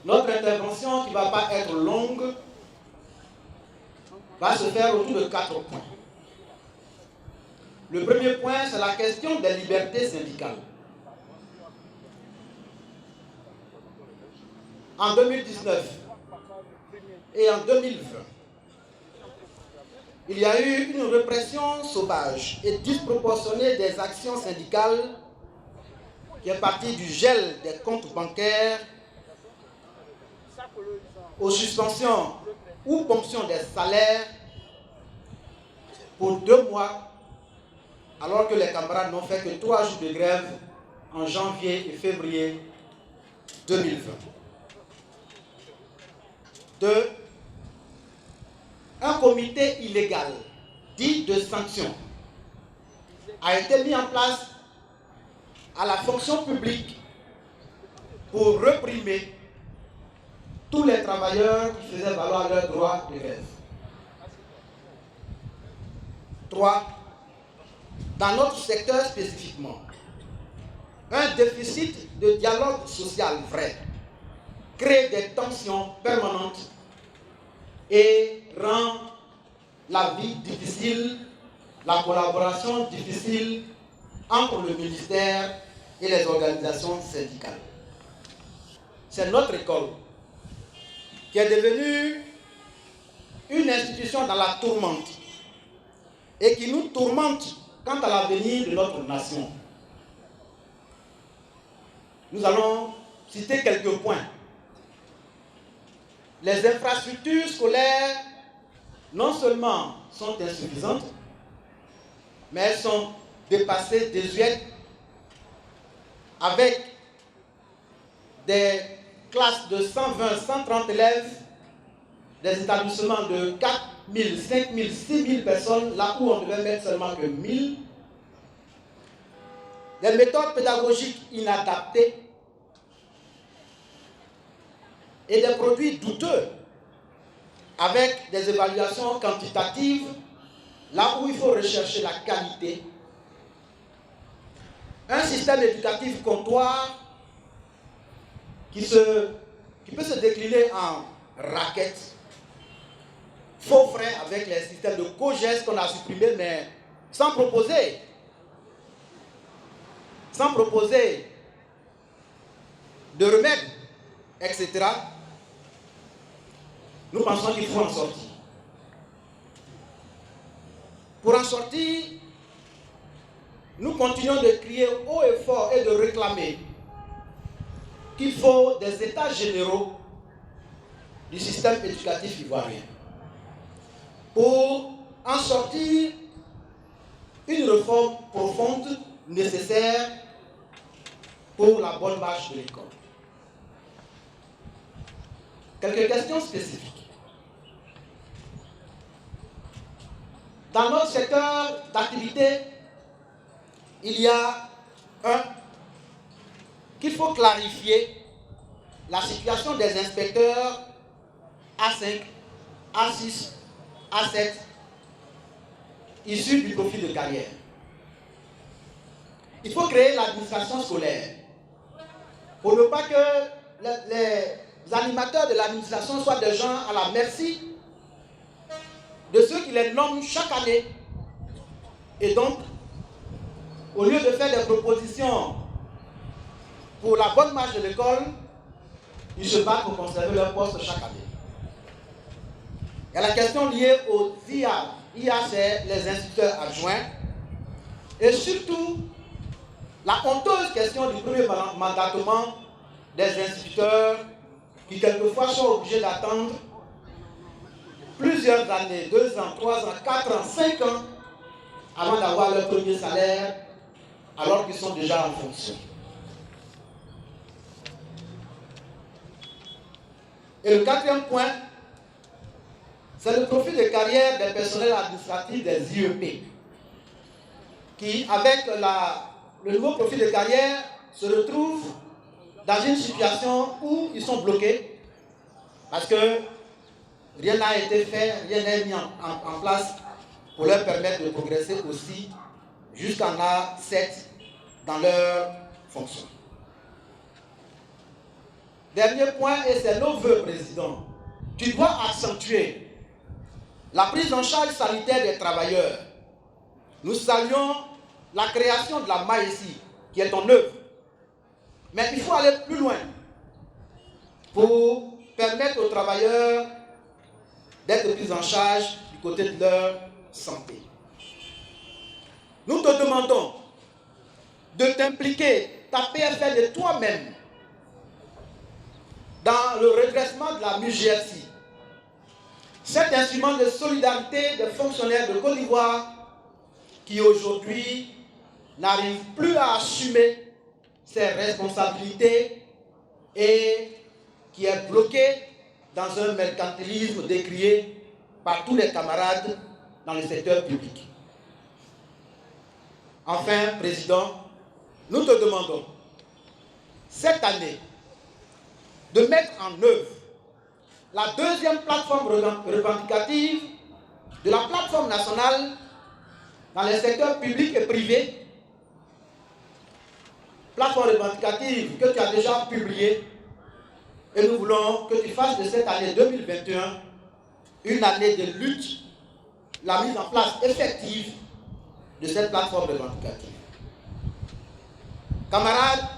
Notre intervention, qui ne va pas être longue, va se faire autour de 4 points. Le premier point, c'est la question des libertés syndicales. En 2019 et en 2020, il y a eu une répression sauvage et disproportionnée des actions syndicales qui est partie du gel des comptes bancaires aux suspensions ou ponctions des salaires pour 2 mois, alors que les camarades n'ont fait que 3 jours de grève en janvier et février 2020. 2. Un comité illégal, dit de sanction, a été mis en place à la fonction publique pour réprimer tous les travailleurs qui faisaient valoir leurs droits de grève. 3. Dans notre secteur spécifiquement, un déficit de dialogue social vrai crée des tensions permanentes et rend la vie difficile, la collaboration difficile entre le ministère et les organisations syndicales. C'est notre école qui est devenue une institution dans la tourmente et qui nous tourmente quant à l'avenir de notre nation. Nous allons citer quelques points. Les infrastructures scolaires, non seulement sont insuffisantes, mais elles sont dépassées, désuètes, avec des classes de 120, 130 élèves, des établissements de 4 000, 5 000, 6 000 personnes, là où on devait mettre seulement que 1 000, des méthodes pédagogiques inadaptées et des produits douteux avec des évaluations quantitatives, là où il faut rechercher la qualité. Un système éducatif comptoir qui peut se décliner en raquettes, faux frais avec les systèmes de co-gestes qu'on a supprimés, mais sans proposer de remède, etc. Nous pensons qu'il faut en sortir. Pour en sortir, nous continuons de crier haut et fort et de réclamer qu'il faut des états généraux du système éducatif ivoirien. Pour en sortir, une réforme profonde, nécessaire pour la bonne marche de l'école. Quelques questions spécifiques. Dans notre secteur d'activité, il y a qu'il faut clarifier la situation des inspecteurs A5, A6, A7, issus du profil de carrière. Il faut créer l'administration scolaire pour ne pas que les animateurs de l'administration soient des gens à la merci de ceux qui les nomment chaque année. Et donc, au lieu de faire des propositions pour la bonne marche de l'école, ils se battent pour conserver leur poste chaque année. Il y a la question liée aux IA. IA, c'est les instituteurs adjoints. Et surtout, la honteuse question du premier mandatement des instituteurs qui quelquefois sont obligés d'attendre plusieurs années, 2 ans, 3 ans, 4 ans, 5 ans, avant d'avoir leur premier salaire, alors qu'ils sont déjà en fonction. Et le 4e point, c'est le profil de carrière des personnels administratifs des IEP, qui, avec le nouveau profil de carrière, se retrouvent dans une situation où ils sont bloqués, parce que rien n'a été fait, rien n'est mis en place pour leur permettre de progresser aussi jusqu'en A7 dans leur fonction. dernier point, et c'est nos voeux, Président, tu dois accentuer la prise en charge sanitaire des travailleurs. Nous saluons la création de la MAESI, qui est en œuvre. Mais il faut aller plus loin pour permettre aux travailleurs d'être pris en charge du côté de leur santé. Nous te demandons de t'impliquer, ta PFL et toi-même, dans le redressement de la MUGRC. Cet instrument de solidarité des fonctionnaires de Côte d'Ivoire qui aujourd'hui n'arrivent plus à assumer ses responsabilités et qui est bloqué dans un mercantilisme décrié par tous les camarades dans le secteur public. Enfin, Président, nous te demandons cette année de mettre en œuvre la deuxième plateforme revendicative de la plateforme nationale dans les secteurs publics et privés, plateforme revendicative que tu as déjà publiée, et nous voulons que tu fasses de cette année 2021 une année de lutte, la mise en place effective de cette plateforme revendicative. Camarades,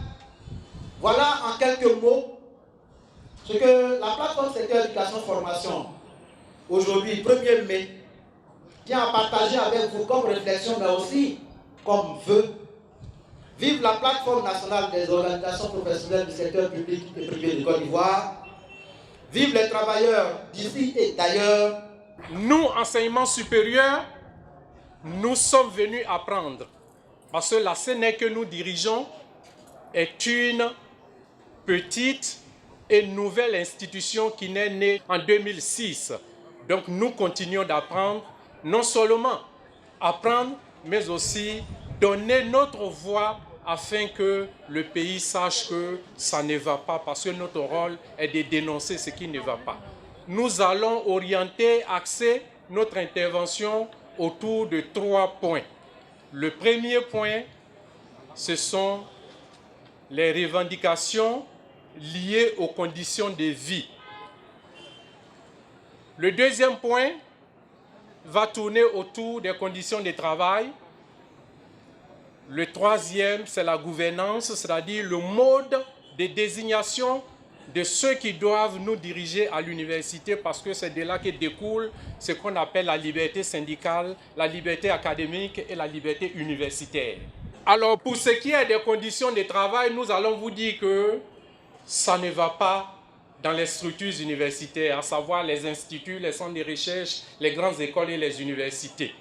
voilà en quelques mots ce que la plateforme secteur éducation-formation, aujourd'hui, 1er mai, tient à partager avec vous comme réflexion, mais aussi comme vœu. Vive la plateforme nationale des organisations professionnelles du secteur public et privé de Côte d'Ivoire. Vive les travailleurs d'ici et d'ailleurs. Nous, enseignement supérieur, nous sommes venus apprendre. Parce que la CNEC que nous dirigeons est une petite et nouvelle institution qui n'est née en 2006. Donc nous continuons d'apprendre, non seulement apprendre, mais aussi donner notre voix afin que le pays sache que ça ne va pas, parce que notre rôle est de dénoncer ce qui ne va pas. Nous allons orienter, axer notre intervention autour de 3 points. Le premier point, ce sont les revendications liées aux conditions de vie. Le deuxième point va tourner autour des conditions de travail. Le troisième, c'est la gouvernance, c'est-à-dire le mode de désignation de ceux qui doivent nous diriger à l'université, parce que c'est de là que découle ce qu'on appelle la liberté syndicale, la liberté académique et la liberté universitaire. Alors, pour ce qui est des conditions de travail, nous allons vous dire que ça ne va pas dans les structures universitaires, à savoir les instituts, les centres de recherche, les grandes écoles et les universités.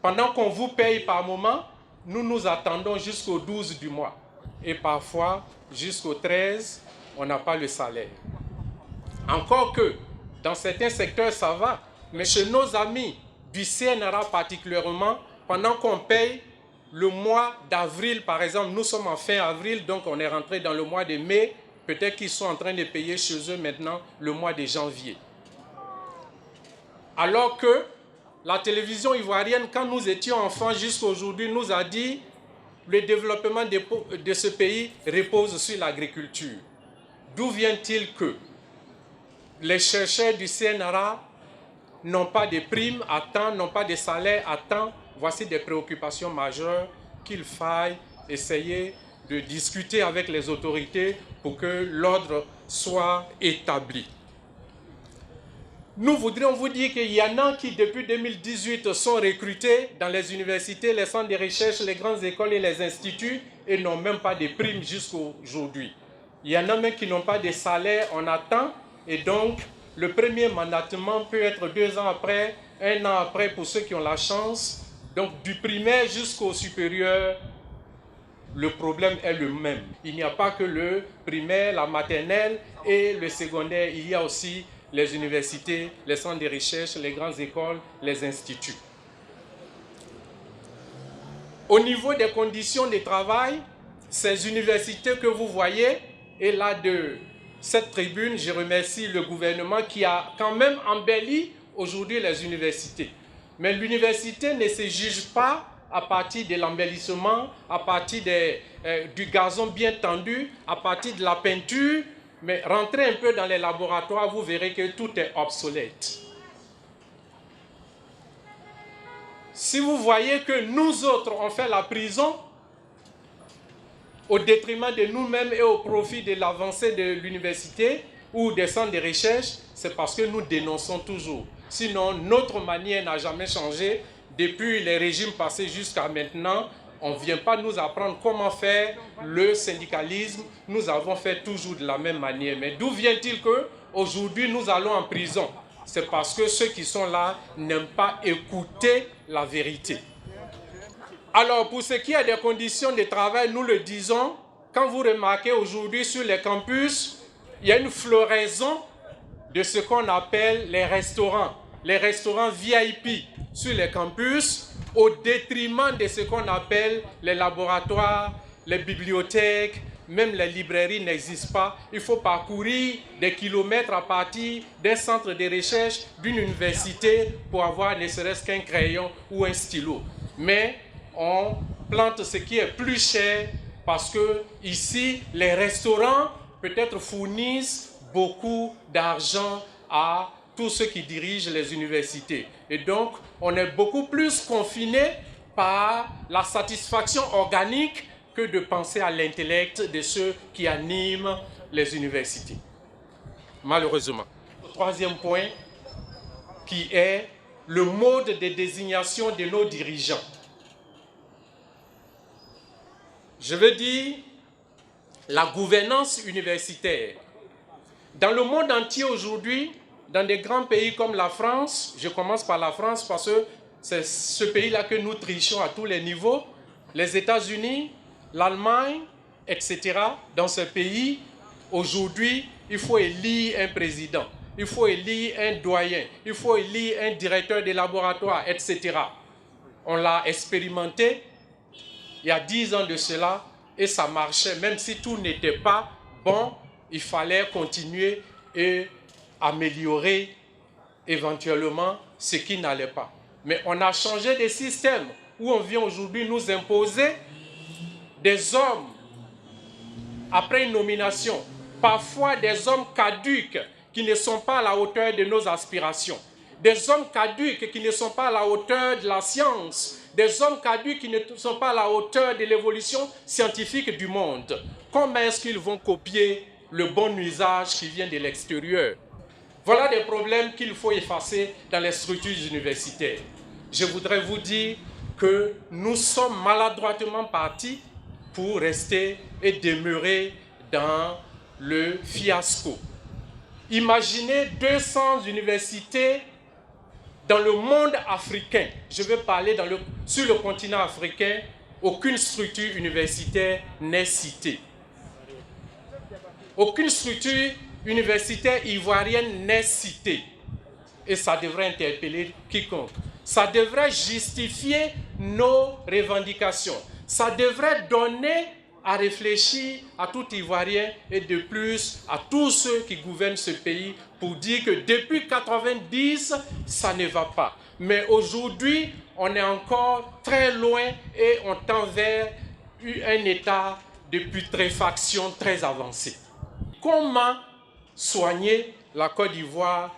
Pendant qu'on vous paye par moment, nous nous attendons jusqu'au 12 du mois. Et parfois, jusqu'au 13, on n'a pas le salaire. Encore que, dans certains secteurs, ça va. Mais chez nos amis du CNRA particulièrement, pendant qu'on paye le mois d'avril, par exemple, nous sommes en fin avril, donc on est rentré dans le mois de mai, peut-être qu'ils sont en train de payer chez eux maintenant le mois de janvier. Alors que la télévision ivoirienne, quand nous étions enfants jusqu'à aujourd'hui, nous a dit le développement de ce pays repose sur l'agriculture. D'où vient-il que les chercheurs du CNRA n'ont pas de primes à temps, n'ont pas de salaire à temps? Voici des préoccupations majeures qu'il faille essayer de discuter avec les autorités pour que l'ordre soit établi. Nous voudrions vous dire qu'il y en a qui, depuis 2018, sont recrutés dans les universités, les centres de recherche, les grandes écoles et les instituts et n'ont même pas de primes jusqu'à aujourd'hui. Il y en a même qui n'ont pas de salaire en attend et donc le premier mandatement peut être 2 ans après, 1 an après pour ceux qui ont la chance. Donc du primaire jusqu'au supérieur, le problème est le même. Il n'y a pas que le primaire, la maternelle et le secondaire, il y a aussi les universités, les centres de recherche, les grandes écoles, les instituts. Au niveau des conditions de travail, ces universités que vous voyez, et là de cette tribune, je remercie le gouvernement qui a quand même embelli aujourd'hui les universités. Mais l'université ne se juge pas à partir de l'embellissement, à partir du gazon bien tendu, à partir de la peinture. Mais rentrez un peu dans les laboratoires, vous verrez que tout est obsolète. Si vous voyez que nous autres, on fait la prison, au détriment de nous-mêmes et au profit de l'avancée de l'université ou des centres de recherche, c'est parce que nous dénonçons toujours. Sinon, notre manière n'a jamais changé. Depuis les régimes passés jusqu'à maintenant, on ne vient pas nous apprendre comment faire le syndicalisme. Nous avons fait toujours de la même manière. Mais d'où vient-il qu'aujourd'hui nous allons en prison? C'est parce que ceux qui sont là n'aiment pas écouter la vérité. Alors, pour ce qui est des conditions de travail, nous le disons, quand vous remarquez aujourd'hui sur les campus, il y a une floraison de ce qu'on appelle les restaurants VIP sur les campus, au détriment de ce qu'on appelle les laboratoires, les bibliothèques, même les librairies n'existent pas. Il faut parcourir des kilomètres à partir d'un centre de recherche, d'une université, pour avoir ne serait-ce qu'un crayon ou un stylo. Mais on plante ce qui est plus cher parce que ici, les restaurants peut-être fournissent beaucoup d'argent à tous ceux qui dirigent les universités. Et donc, on est beaucoup plus confiné par la satisfaction organique que de penser à l'intellect de ceux qui animent les universités. Malheureusement. Le troisième point, qui est le mode de désignation de nos dirigeants. Je veux dire la gouvernance universitaire. Dans le monde entier aujourd'hui, dans des grands pays comme la France, je commence par la France parce que c'est ce pays-là que nous trichons à tous les niveaux, les États-Unis, l'Allemagne, etc. Dans ce pays, aujourd'hui, il faut élire un président, il faut élire un doyen, il faut élire un directeur de laboratoire, etc. On l'a expérimenté il y a 10 ans de cela et ça marchait, même si tout n'était pas bon, il fallait continuer et améliorer éventuellement ce qui n'allait pas. Mais on a changé de système où on vient aujourd'hui nous imposer des hommes après une nomination, parfois des hommes caduques qui ne sont pas à la hauteur de nos aspirations, des hommes caduques qui ne sont pas à la hauteur de la science, des hommes caduques qui ne sont pas à la hauteur de l'évolution scientifique du monde. Comment est-ce qu'ils vont copier le bon usage qui vient de l'extérieur? Voilà des problèmes qu'il faut effacer dans les structures universitaires. Je voudrais vous dire que nous sommes maladroitement partis pour rester et demeurer dans le fiasco. Imaginez 200 universités dans le monde africain. Je vais parler sur le continent africain, aucune structure universitaire n'est citée. Aucune structure universitaire ivoirienne n'est citée. Et ça devrait interpeller quiconque. Ça devrait justifier nos revendications. Ça devrait donner à réfléchir à tout Ivoirien et de plus à tous ceux qui gouvernent ce pays pour dire que depuis 90, ça ne va pas. Mais aujourd'hui, on est encore très loin et on tend vers un état de putréfaction très avancé. Comment soigner la Côte d'Ivoire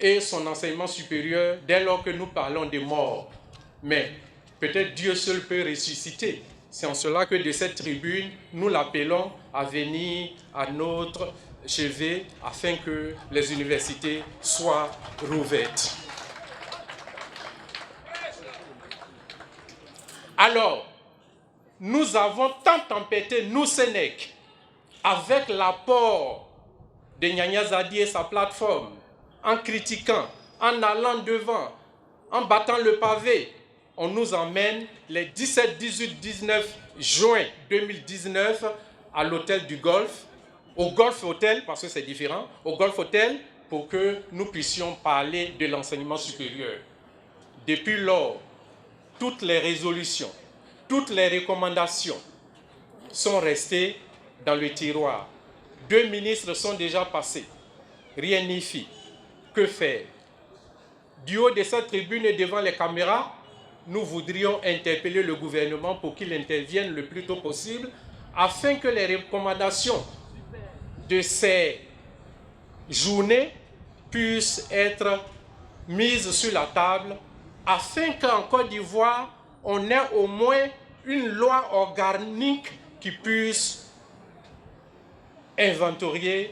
et son enseignement supérieur dès lors que nous parlons de mort? Mais peut-être Dieu seul peut ressusciter. C'est en cela que de cette tribune, nous l'appelons à venir à notre chevet afin que les universités soient rouvertes. Alors, nous avons tant tempêté, nous Sénèques, avec l'apport de Gnagna Zadi et sa plateforme, en critiquant, en allant devant, en battant le pavé. On nous emmène les 17, 18, 19 juin 2019 à l'hôtel du Golfe, au Golfe Hotel, parce que c'est différent, au Golfe Hotel, pour que nous puissions parler de l'enseignement supérieur. Depuis lors, toutes les résolutions, toutes les recommandations sont restées dans le tiroir. 2 ministres sont déjà passés. Rien n'y fit. Que faire? Du haut de cette tribune et devant les caméras, nous voudrions interpeller le gouvernement pour qu'il intervienne le plus tôt possible afin que les recommandations de ces journées puissent être mises sur la table afin qu'en Côte d'Ivoire, on ait au moins une loi organique qui puisse inventorier,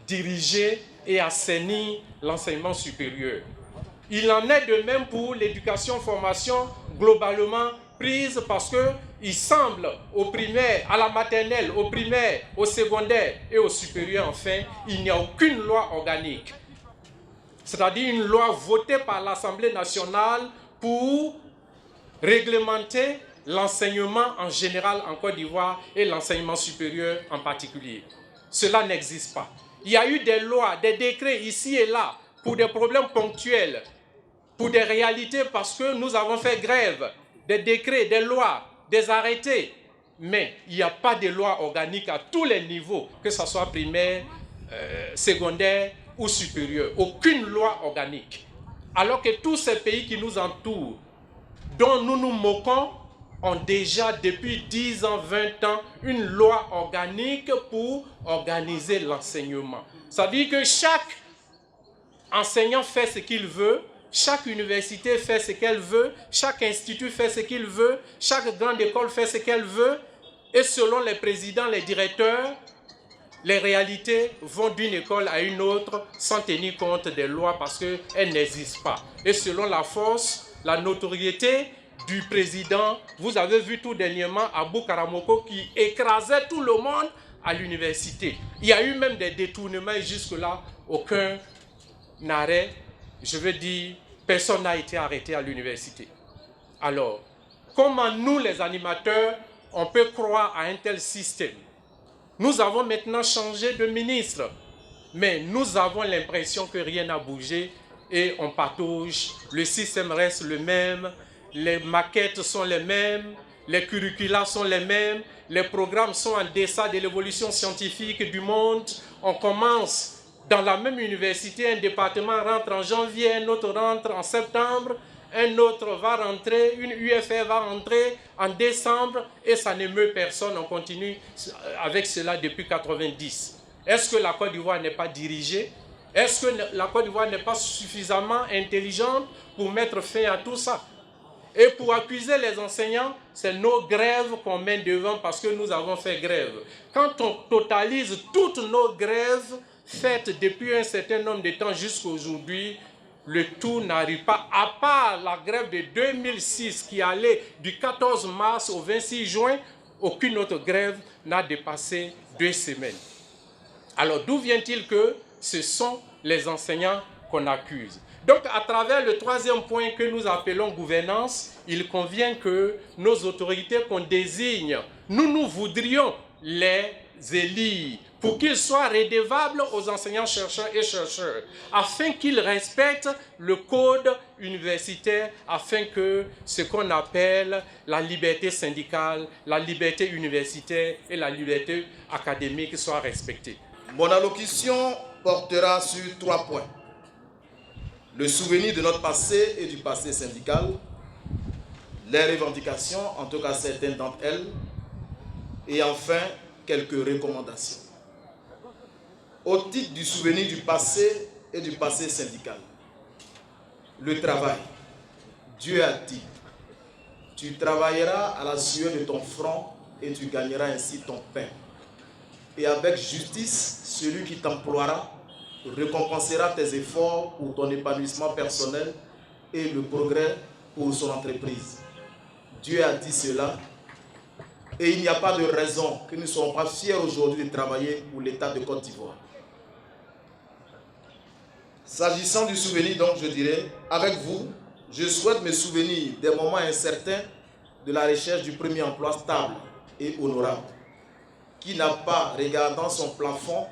diriger et assainir l'enseignement supérieur. Il en est de même pour l'éducation-formation globalement prise parce qu'il semble au primaire, à la maternelle, au primaire, au secondaire et au supérieur enfin, il n'y a aucune loi organique. C'est-à-dire une loi votée par l'Assemblée nationale pour réglementer l'enseignement en général en Côte d'Ivoire et l'enseignement supérieur en particulier. Cela n'existe pas. Il y a eu des lois, des décrets ici et là pour des problèmes ponctuels, pour des réalités parce que nous avons fait grève, des décrets, des lois, des arrêtés. Mais il n'y a pas de loi organique à tous les niveaux, que ce soit primaire, secondaire ou supérieur. Aucune loi organique. Alors que tous ces pays qui nous entourent, dont nous nous moquons, ont déjà depuis 10 ans, 20 ans, une loi organique pour organiser l'enseignement. Ça veut dire que chaque enseignant fait ce qu'il veut, chaque université fait ce qu'elle veut, chaque institut fait ce qu'il veut, chaque grande école fait ce qu'elle veut, et selon les présidents, les directeurs, les réalités vont d'une école à une autre sans tenir compte des lois parce qu'elles n'existent pas. Et selon la force, la notoriété du président, vous avez vu tout dernièrement Abou Karamoko qui écrasait tout le monde à l'université. Il y a eu même des détournements et jusque-là, aucun arrêt, je veux dire, personne n'a été arrêté à l'université. Alors, comment nous, les animateurs, on peut croire à un tel système? Nous avons maintenant changé de ministre, mais nous avons l'impression que rien n'a bougé et on patauge. Le système reste le même, les maquettes sont les mêmes, les curricula sont les mêmes, les programmes sont en deçà de l'évolution scientifique du monde. On commence dans la même université, un département rentre en janvier, un autre rentre en septembre, un autre va rentrer, une UFR va rentrer en décembre et ça n'émeut personne. On continue avec cela depuis 1990. Est-ce que la Côte d'Ivoire n'est pas dirigée? Est-ce que la Côte d'Ivoire n'est pas suffisamment intelligente pour mettre fin à tout ça? Et pour accuser les enseignants, c'est nos grèves qu'on met devant parce que nous avons fait grève. Quand on totalise toutes nos grèves faites depuis un certain nombre de temps jusqu'à aujourd'hui, le tout n'arrive pas, à part la grève de 2006 qui allait du 14 mars au 26 juin, aucune autre grève n'a dépassé 2 semaines. Alors d'où vient-il que ce sont les enseignants qu'on accuse? Donc à travers le troisième point que nous appelons gouvernance, il convient que nos autorités qu'on désigne, nous voudrions les élire pour qu'ils soient redevables aux enseignants chercheurs et chercheurs, afin qu'ils respectent le code universitaire, afin que ce qu'on appelle la liberté syndicale, la liberté universitaire et la liberté académique soient respectées. Mon allocution portera sur 3 points. Le souvenir de notre passé et du passé syndical, les revendications, en tout cas certaines d'entre elles, et enfin quelques recommandations. Au titre du souvenir du passé et du passé syndical, le travail. Dieu a dit, tu travailleras à la sueur de ton front et tu gagneras ainsi ton pain. Et avec justice, celui qui t'emploiera récompensera tes efforts pour ton épanouissement personnel et le progrès pour son entreprise. Dieu a dit cela et il n'y a pas de raison que nous ne soyons pas fiers aujourd'hui de travailler pour l'État de Côte d'Ivoire. S'agissant du souvenir, donc, je dirais, avec vous, je souhaite me souvenir des moments incertains de la recherche du premier emploi stable et honorable, qui n'a pas, regardant son plafond,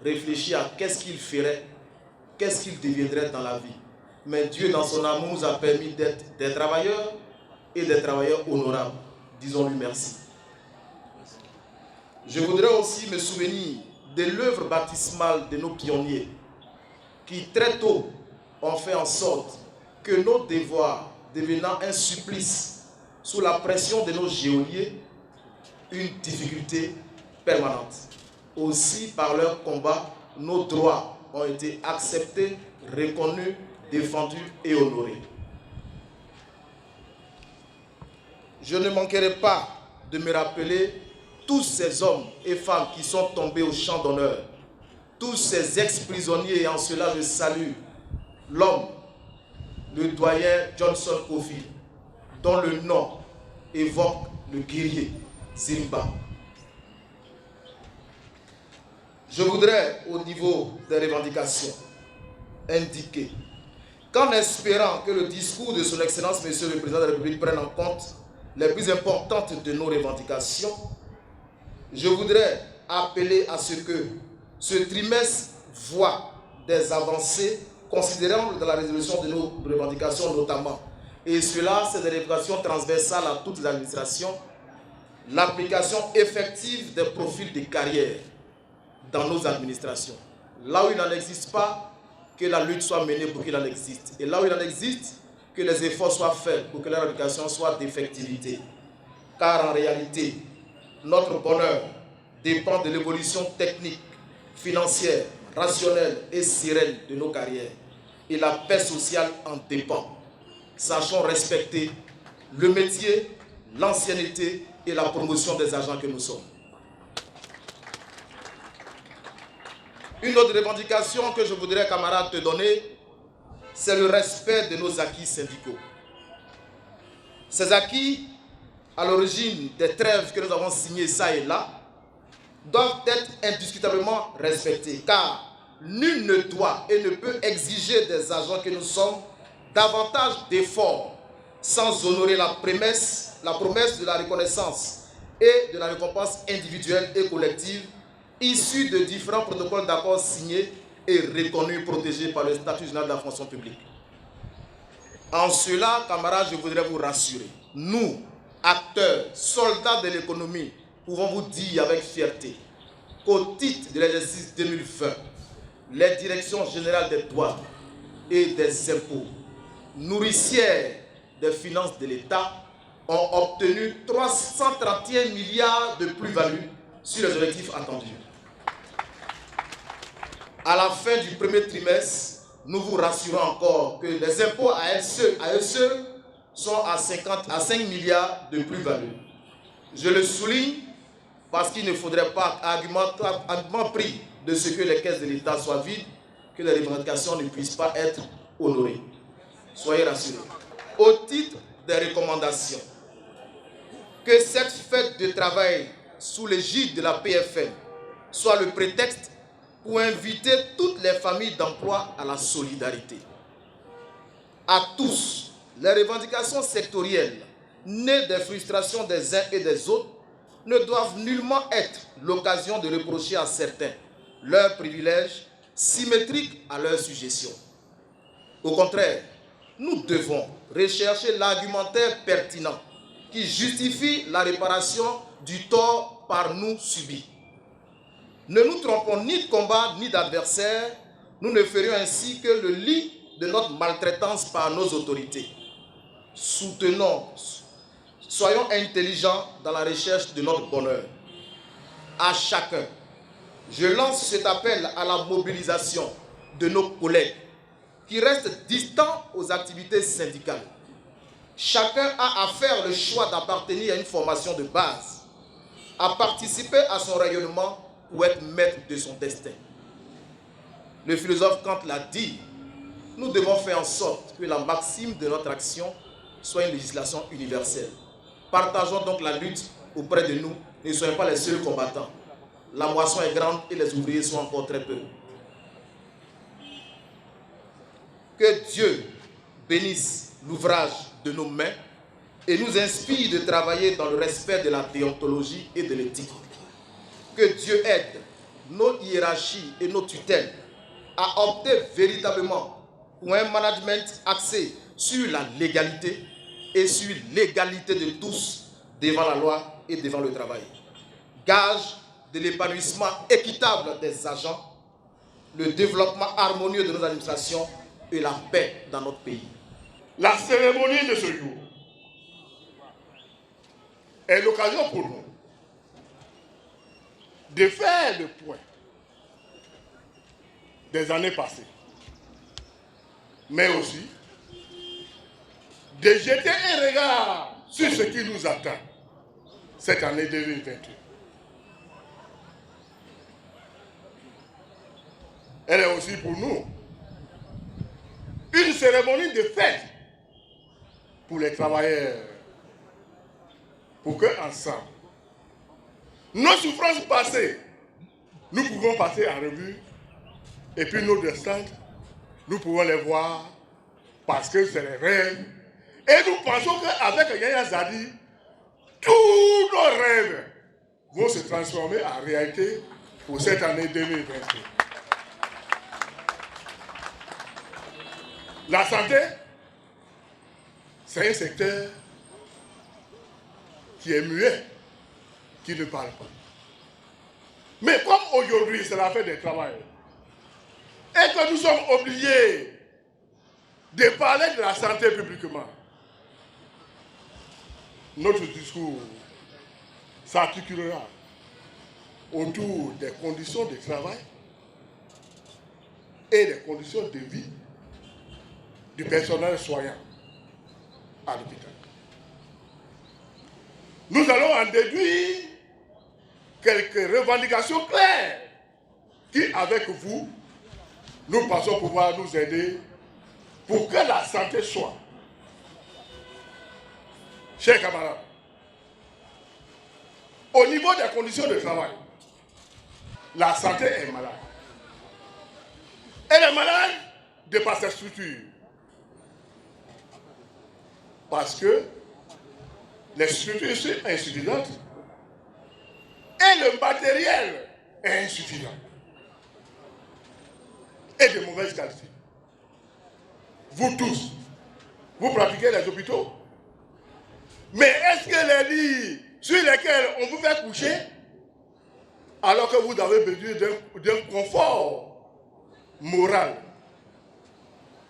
réfléchi à qu'est-ce qu'il ferait, qu'est-ce qu'il deviendrait dans la vie. Mais Dieu, dans son amour, nous a permis d'être des travailleurs et des travailleurs honorables. Disons-lui merci. Je voudrais aussi me souvenir de l'œuvre baptismale de nos pionniers, qui très tôt ont fait en sorte que nos devoirs devenant un supplice sous la pression de nos geôliers, une difficulté permanente. Aussi, par leur combat, nos droits ont été acceptés, reconnus, défendus et honorés. Je ne manquerai pas de me rappeler tous ces hommes et femmes qui sont tombés au champ d'honneur, tous ces ex-prisonniers, et en cela je salue l'homme, le doyen Johnson Kofi, dont le nom évoque le guerrier Zimba. Je voudrais, au niveau des revendications, indiquer qu'en espérant que le discours de son Excellence, Monsieur le Président de la République, prenne en compte les plus importantes de nos revendications, je voudrais appeler à ce que ce trimestre voit des avancées considérables dans la résolution de nos revendications notamment. Et cela, c'est des revendications transversales à toutes les administrations, l'application effective des profils de carrière dans nos administrations. Là où il n'en existe pas, que la lutte soit menée pour qu'il en existe. Et là où il en existe, que les efforts soient faits pour que la revendication soit d'effectivité. Car en réalité, notre bonheur dépend de l'évolution technique, financière, rationnelle et sereine de nos carrières. Et la paix sociale en dépend. Sachons respecter le métier, l'ancienneté et la promotion des agents que nous sommes. Une autre revendication que je voudrais, camarades, te donner, c'est le respect de nos acquis syndicaux. Ces acquis, à l'origine des trêves que nous avons signées ça et là, doivent être indiscutablement respectés, car nul ne doit et ne peut exiger des agents que nous sommes davantage d'efforts sans honorer la promesse de la reconnaissance et de la récompense individuelle et collective issue de différents protocoles d'accords signés et reconnus, protégés par le statut général de la fonction publique. En cela, camarades, je voudrais vous rassurer. Nous, acteurs, soldats de l'économie, pouvons vous dire avec fierté qu'au titre de l'exercice 2020, les directions générales des douanes et des impôts, nourricières des finances de l'État, ont obtenu 331 milliards de plus-value sur les objectifs attendus. À la fin du premier trimestre, nous vous rassurons encore que les impôts à eux seuls sont à 5 milliards de plus-value. Je le souligne parce qu'il ne faudrait pas, argument pris de ce que les caisses de l'État soient vides, que les revendications ne puissent pas être honorées. Soyez rassurés. Au titre des recommandations, que cette fête de travail sous l'égide de la PFM soit le prétexte pour inviter toutes les familles d'emploi à la solidarité. À tous, les revendications sectorielles, nées des frustrations des uns et des autres, ne doivent nullement être l'occasion de reprocher à certains leurs privilèges symétriques à leurs suggestions. Au contraire, nous devons rechercher l'argumentaire pertinent qui justifie la réparation du tort par nous subi. Ne nous trompons ni de combat ni d'adversaire, nous ne ferions ainsi que le lit de notre maltraitance par nos autorités. Soutenons, soyons intelligents dans la recherche de notre bonheur. À chacun, je lance cet appel à la mobilisation de nos collègues qui restent distants aux activités syndicales. Chacun a à faire le choix d'appartenir à une formation de base, à participer à son rayonnement pour être maître de son destin. Le philosophe Kant l'a dit, nous devons faire en sorte que la maxime de notre action soit une législation universelle. Partageons donc la lutte auprès de nous, ne soyons pas les seuls combattants. La moisson est grande et les ouvriers sont encore très peu. Que Dieu bénisse l'ouvrage de nos mains et nous inspire de travailler dans le respect de la déontologie et de l'éthique. Que Dieu aide nos hiérarchies et nos tutelles à opter véritablement pour un management axé sur la légalité et sur l'égalité de tous devant la loi et devant le travail. Gage de l'épanouissement équitable des agents, le développement harmonieux de nos administrations et la paix dans notre pays. La cérémonie de ce jour est l'occasion pour nous de faire le point des années passées, mais aussi de jeter un regard sur ce qui nous attend cette année 2021. Elle est aussi pour nous une cérémonie de fête pour les travailleurs, pour qu'ensemble, nos souffrances passées, nous pouvons passer en revue, et puis nos destins, nous pouvons les voir parce que c'est les rêves. Et nous pensons qu'avec Yaya Zadi, tous nos rêves vont se transformer en réalité pour cette année 2021. La santé, c'est un secteur qui est muet, qui ne parle pas. Mais comme aujourd'hui, c'est la fête des travailleurs, et que nous sommes obligés de parler de la santé publiquement, notre discours s'articulera autour des conditions de travail et des conditions de vie du personnel soignant à l'hôpital. Nous allons en déduire quelques revendications claires qui, avec vous, nous pensons pouvoir nous aider pour que la santé soit. Chers camarades, au niveau des conditions de travail, la santé est malade. Elle est malade de par sa structure. Parce que les structures sont insuffisantes et le matériel est insuffisant et de mauvaise qualité. Vous tous, vous pratiquez les hôpitaux, mais est-ce que les lits sur lesquels on vous fait coucher, alors que vous avez besoin d'un confort moral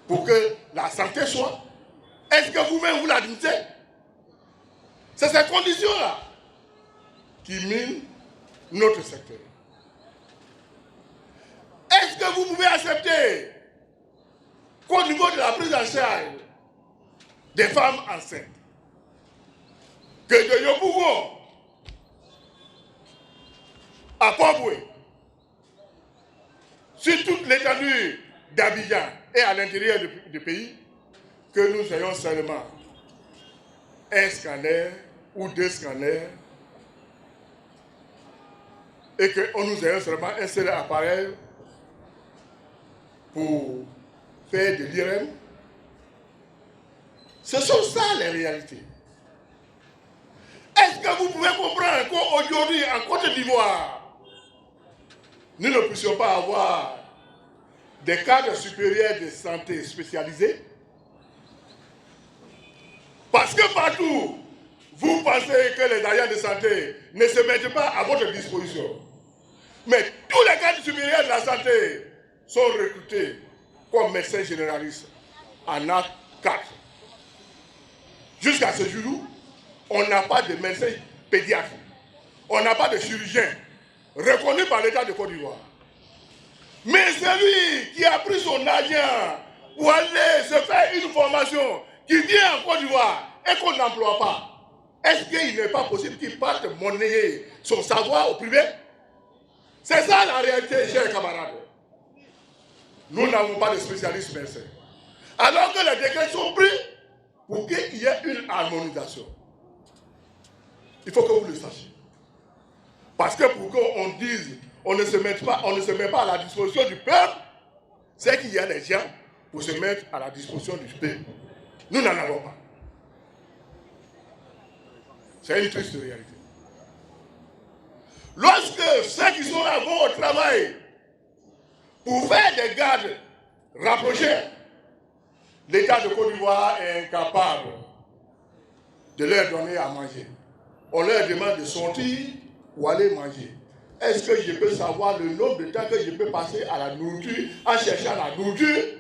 pour que la santé soit, est-ce que vous-même vous l'admettez? C'est ces conditions-là qui minent notre secteur. Est-ce que vous pouvez accepter qu'au niveau de la prise en charge des femmes enceintes, que de Yopougon à Port-Boué, sur toute l'étendue d'Abidjan et à l'intérieur du pays, que nous ayons seulement un scanner ou 2 scanners et qu'on nous ayons seulement un seul appareil pour faire de l'IRM? Ce sont ça les réalités. Est-ce que vous pouvez comprendre qu'aujourd'hui, en Côte d'Ivoire, nous ne puissions pas avoir des cadres supérieurs de santé spécialisés? Parce que partout, vous pensez que les agents de santé ne se mettent pas à votre disposition. Mais tous les cadres supérieurs de la santé sont recrutés comme médecins généralistes en A4. Jusqu'à ce jour, on n'a pas de médecin pédiatre. On n'a pas de chirurgien reconnu par l'État de Côte d'Ivoire. Mais celui qui a pris son argent pour aller se faire une formation, qui vient en Côte d'Ivoire et qu'on n'emploie pas, est-ce qu'il n'est pas possible qu'il parte monnayer son savoir au privé? C'est ça la réalité, chers camarades. Nous n'avons pas de spécialistes médecins. Alors que les décrets sont pris pour qu'il y ait une harmonisation. Il faut que vous le sachiez. Parce que pour qu'on dise on ne se met pas à la disposition du peuple, c'est qu'il y a des gens pour se mettre à la disposition du peuple. Nous n'en avons pas. C'est une triste réalité. Lorsque ceux qui sont là vont au travail pour faire des gardes rapprochés, l'État de Côte d'Ivoire est incapable de leur donner à manger. On leur demande de sortir ou aller manger. Est-ce que je peux savoir le nombre de temps que je peux passer à la nourriture en cherchant la nourriture?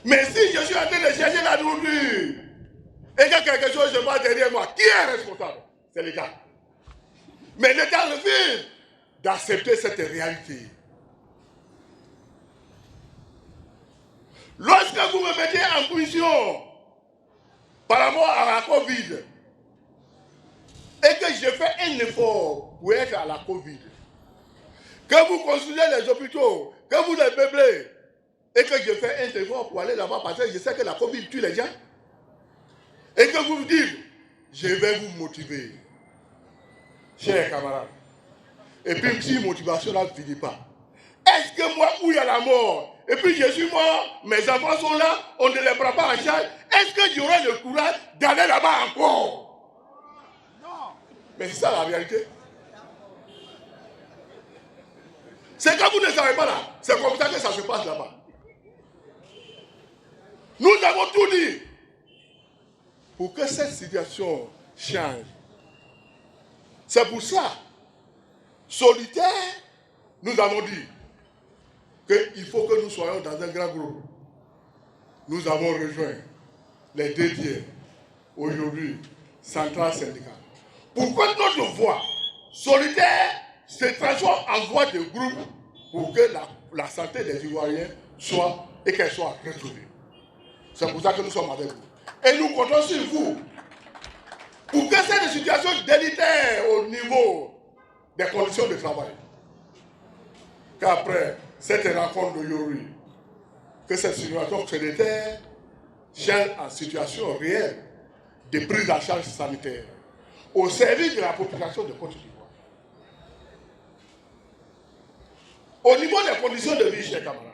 Mais si je suis en train de chercher la nourriture et que quelque chose se passe derrière moi, qui est responsable? C'est l'État. Mais l'État refuse d'accepter cette réalité. Lorsque vous me mettez en prison par rapport à la Covid et que je fais un effort pour être à la Covid, que vous construisez les hôpitaux, que vous les meublez, et que je fais un effort pour aller là-bas parce que je sais que la Covid tue les gens, et que vous me dites, je vais vous motiver, chers camarades. Et puis si motivation là ne finit pas, est-ce que moi où il y a la mort, et puis je suis mort, mes enfants sont là, on ne les prend pas en charge, est-ce que j'aurai le courage d'aller là-bas encore? Non. Mais c'est ça la réalité. C'est que vous ne savez pas là, c'est comme ça que ça se passe là-bas. Nous avons tout dit pour que cette situation change. C'est pour ça, solitaire, nous avons dit qu'il faut que nous soyons dans un grand groupe. Nous avons rejoint les dédiés, aujourd'hui, centrale syndicale. Pourquoi notre voix solitaire se transforme en voix de groupe pour que la santé des Ivoiriens soit et qu'elle soit retrouvée. C'est pour ça que nous sommes avec vous. Et nous comptons sur vous pour que cette situation délétère au niveau des conditions de travail, qu'après cette rencontre d'aujourd'hui, que cette situation délétère change en situation réelle de prise en charge sanitaire au service de la population de Côte d'Ivoire. Au niveau des conditions de vie, chers camarades,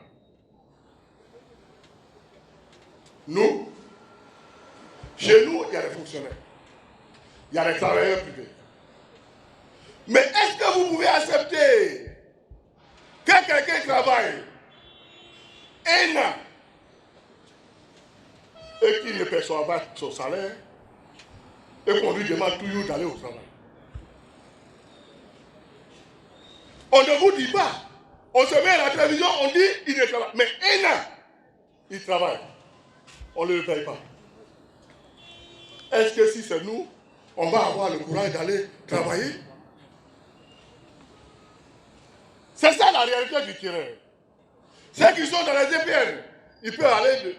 nous, chez nous, il y a des fonctionnaires, il y a des travailleurs privés. Mais est-ce que vous pouvez accepter que quelqu'un travaille un an et qu'il ne perçoit pas son salaire et qu'on lui demande toujours d'aller au travail? On ne vous dit pas. On se met à la télévision, on dit il ne travaille. Mais un an, il travaille. On ne le paye pas. Est-ce que si c'est nous, on va avoir le courage d'aller travailler? C'est ça la réalité du terrain. Ceux qui sont dans les EPN, ils peuvent aller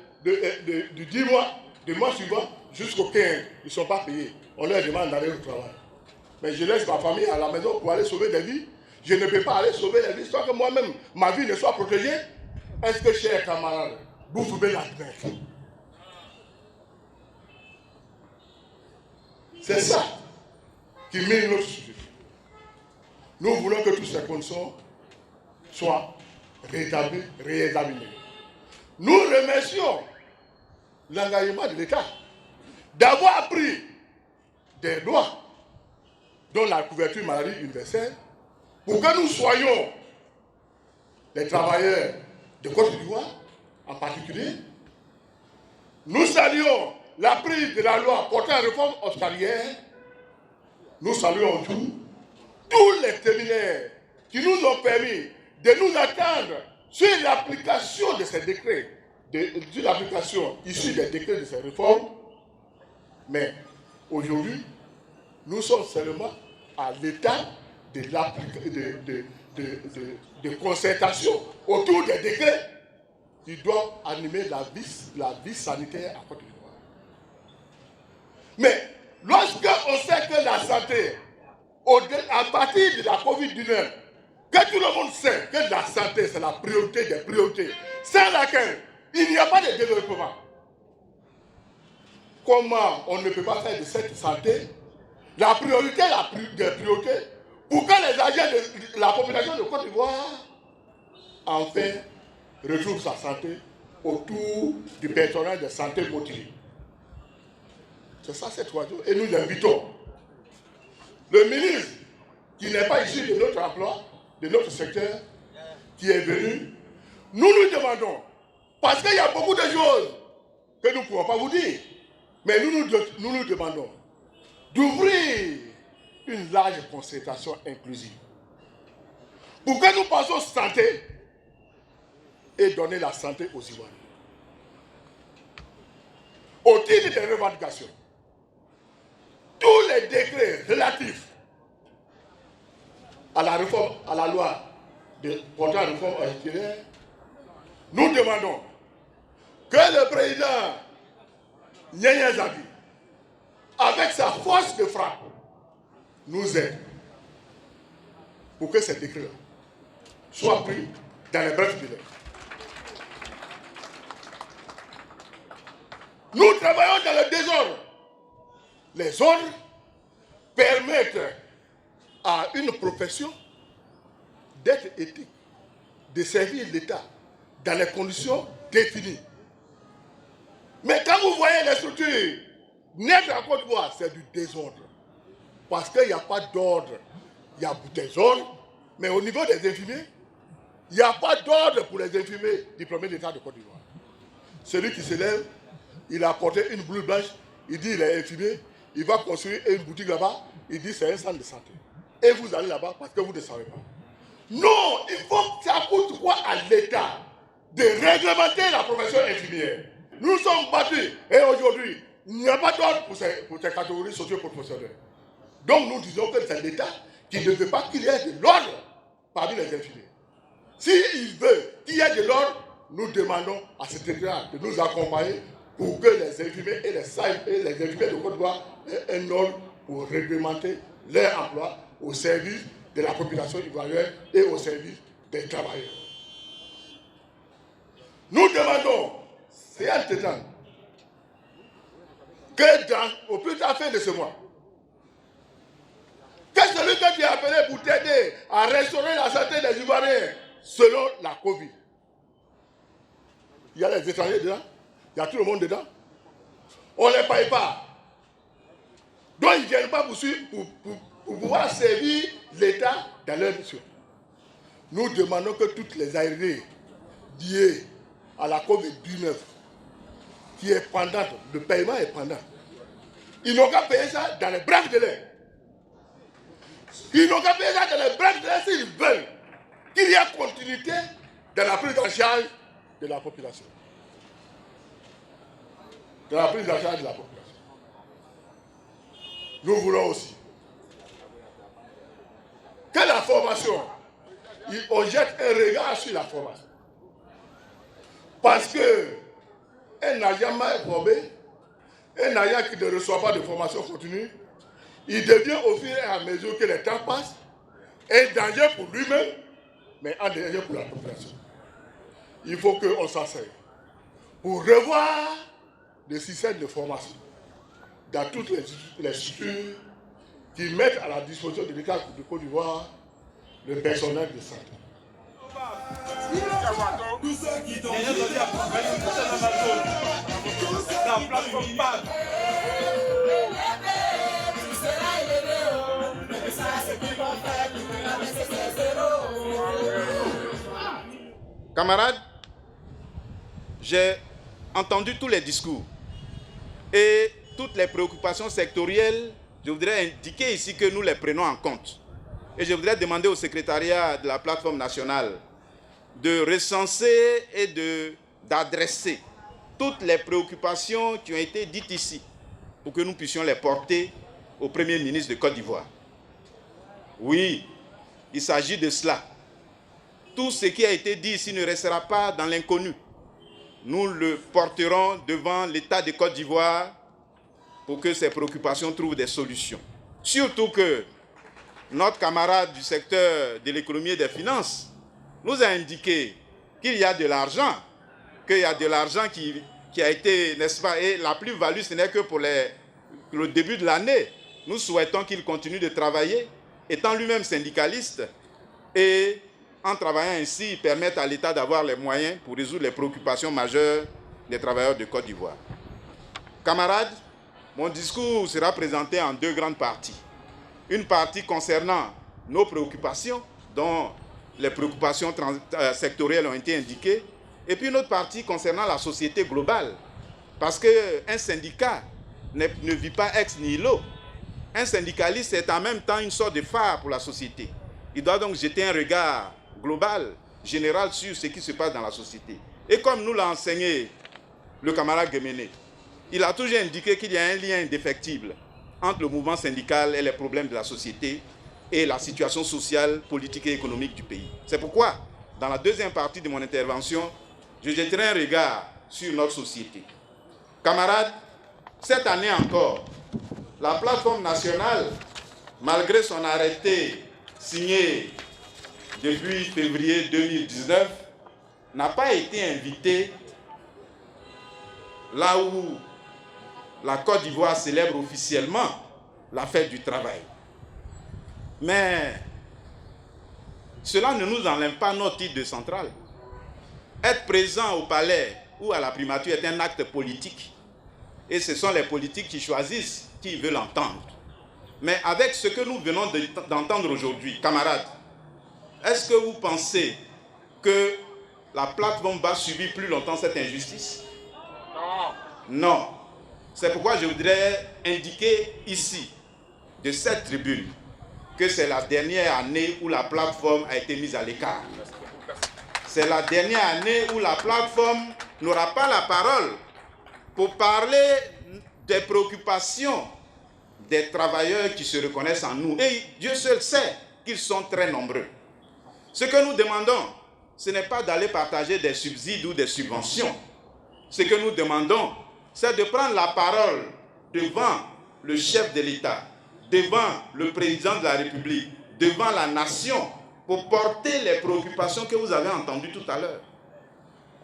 du 10 mois, du mois suivant, jusqu'au 15. Ils ne sont pas payés. On leur demande d'aller au travail. Mais je laisse ma famille à la maison pour aller sauver des vies. Je ne peux pas aller sauver les vies sans que moi-même, ma vie ne soit protégée. Est-ce que, chers camarades, vous pouvez l'admettre? C'est ça qui mène notre sujet. Nous voulons que toutes ces conditions soient rétablies, réexaminées. Nous remercions l'engagement de l'État d'avoir pris des lois, dont la couverture maladie universelle, pour que nous soyons les travailleurs de Côte d'Ivoire, en particulier. Nous saluons la prise de la loi portant réforme hospitalière. Nous saluons tous les séminaires qui nous ont permis de nous attendre sur l'application de ces décrets, sur l'application issue des décrets de ces réformes. Mais aujourd'hui, nous sommes seulement à l'état de concertation autour des décrets qui doivent animer la vie sanitaire à Côte d'Ivoire. Mais lorsque on sait que la santé, à partir de la Covid-19, que tout le monde sait que la santé c'est la priorité des priorités, sans laquelle il n'y a pas de développement, comment on ne peut pas faire de cette santé la priorité des priorités pour que les agents de la population de Côte d'Ivoire enfin retrouvent sa santé autour du personnel de santé motivé. C'est ça cette radio. Et nous invitons le ministre qui n'est pas issu de notre emploi, de notre secteur, qui est venu. Nous nous demandons, parce qu'il y a beaucoup de choses que nous ne pouvons pas vous dire, mais nous nous demandons d'ouvrir une large concertation inclusive pour que nous pensions santé et donner la santé aux Ivoiriens. au titre des revendications, tous les décrets relatifs à la réforme, à la loi portant la réforme intérieure, nous demandons que le président Yaya Zadi, avec sa force de frappe, nous aide pour que ces décrets soient pris dans les brefs délais. Nous travaillons dans le désordre. Les ordres permettent à une profession d'être éthique, de servir l'État dans les conditions définies. Mais quand vous voyez les structures naître en Côte d'Ivoire, c'est du désordre. Parce qu'il n'y a pas d'ordre. Il y a des ordres, mais au niveau des infirmiers, il n'y a pas d'ordre pour les infirmiers diplômés d'État de Côte d'Ivoire. Celui qui se lève, il a porté une blouse blanche, il dit il est infirmier, il va construire une boutique là-bas, il dit c'est un centre de santé. Et vous allez là-bas parce que vous ne savez pas. Non, il faut que ça coûte quoi à l'État de réglementer la profession infirmière. Nous sommes battus et aujourd'hui, il n'y a pas d'ordre pour ces catégories socio-professionnelles. Donc nous disons que c'est l'État qui ne veut pas qu'il y ait de l'ordre parmi les infirmiers. S'il veut qu'il y ait de l'ordre, nous demandons à cet État de nous accompagner pour que les infirmiers et les infirmiers de Côte d'Ivoire aient un ordre pour réglementer leur emploi au service de la population ivoirienne et au service des travailleurs. Nous demandons, c'est un temps, que au plus tard fin de ce mois, que celui que tu as appelé pour t'aider à restaurer la santé des Ivoiriens selon la Covid. Il y a les étrangers dedans, il y a tout le monde dedans. On ne les paye pas. Donc ils ne viennent pas pour pouvoir servir l'État dans leur mission. Nous demandons que toutes les aérées liées à la COVID-19, qui est pendante, le paiement est pendant, ils n'ont qu'à payer ça dans les brefs délais. Ils n'ont qu'à payer ça dans les brefs délais s'ils veulent qu'il y ait continuité dans la prise en charge de la population. De la prise en charge de la population. Nous voulons aussi que la formation, on jette un regard sur la formation. Parce que un agent mal formé, un agent qui ne reçoit pas de formation continue, il devient au fur et à mesure que le temps passe un danger pour lui-même, mais un danger pour la population. Il faut qu'on s'asseye pour revoir le système de formation dans toutes les structures qui mettent à la disposition de l'État de Côte d'Ivoire le personnel de santé. Camarades, j'ai entendu tous les discours et toutes les préoccupations sectorielles. Je voudrais indiquer ici que nous les prenons en compte. Et je voudrais demander au secrétariat de la plateforme nationale de recenser et d'adresser toutes les préoccupations qui ont été dites ici pour que nous puissions les porter au Premier ministre de Côte d'Ivoire. Oui, il s'agit de cela. Tout ce qui a été dit ici ne restera pas dans l'inconnu. Nous le porterons devant l'État de Côte d'Ivoire pour que ces préoccupations trouvent des solutions. Surtout que notre camarade du secteur de l'économie et des finances nous a indiqué qu'il y a de l'argent, qui a été, n'est-ce pas, et la plus-value, ce n'est que pour le début de l'année. Nous souhaitons qu'il continue de travailler, étant lui-même syndicaliste, et en travaillant ainsi, permettre à l'État d'avoir les moyens pour résoudre les préoccupations majeures des travailleurs de Côte d'Ivoire. Camarades, mon discours sera présenté en deux grandes parties. Une partie concernant nos préoccupations, dont les préoccupations sectorielles ont été indiquées, et puis une autre partie concernant la société globale. Parce qu'un syndicat ne vit pas ex nihilo. Un syndicaliste est en même temps une sorte de phare pour la société. Il doit donc jeter un regard global, général, sur ce qui se passe dans la société. Et comme nous l'a enseigné le camarade Guéméné, il a toujours indiqué qu'il y a un lien indéfectible entre le mouvement syndical et les problèmes de la société et la situation sociale, politique et économique du pays. C'est pourquoi, dans la deuxième partie de mon intervention, je jetterai un regard sur notre société. Camarades, cette année encore, la plateforme nationale, malgré son arrêté signé depuis février 2019, n'a pas été invitée là où la Côte d'Ivoire célèbre officiellement la fête du travail. Mais cela ne nous enlève pas notre titre de centrale. Être présent au palais ou à la primature est un acte politique. Et ce sont les politiques qui choisissent qui veulent entendre. Mais avec ce que nous venons d'entendre aujourd'hui, camarades, est-ce que vous pensez que la plateforme va subir plus longtemps cette injustice? Non. C'est pourquoi je voudrais indiquer ici, de cette tribune, que c'est la dernière année où la plateforme a été mise à l'écart. C'est la dernière année où la plateforme n'aura pas la parole pour parler des préoccupations des travailleurs qui se reconnaissent en nous. Et Dieu seul sait qu'ils sont très nombreux. Ce que nous demandons, ce n'est pas d'aller partager des subsides ou des subventions. Ce que nous demandons, c'est de prendre la parole devant le chef de l'État, devant le président de la République, devant la nation, pour porter les préoccupations que vous avez entendues tout à l'heure.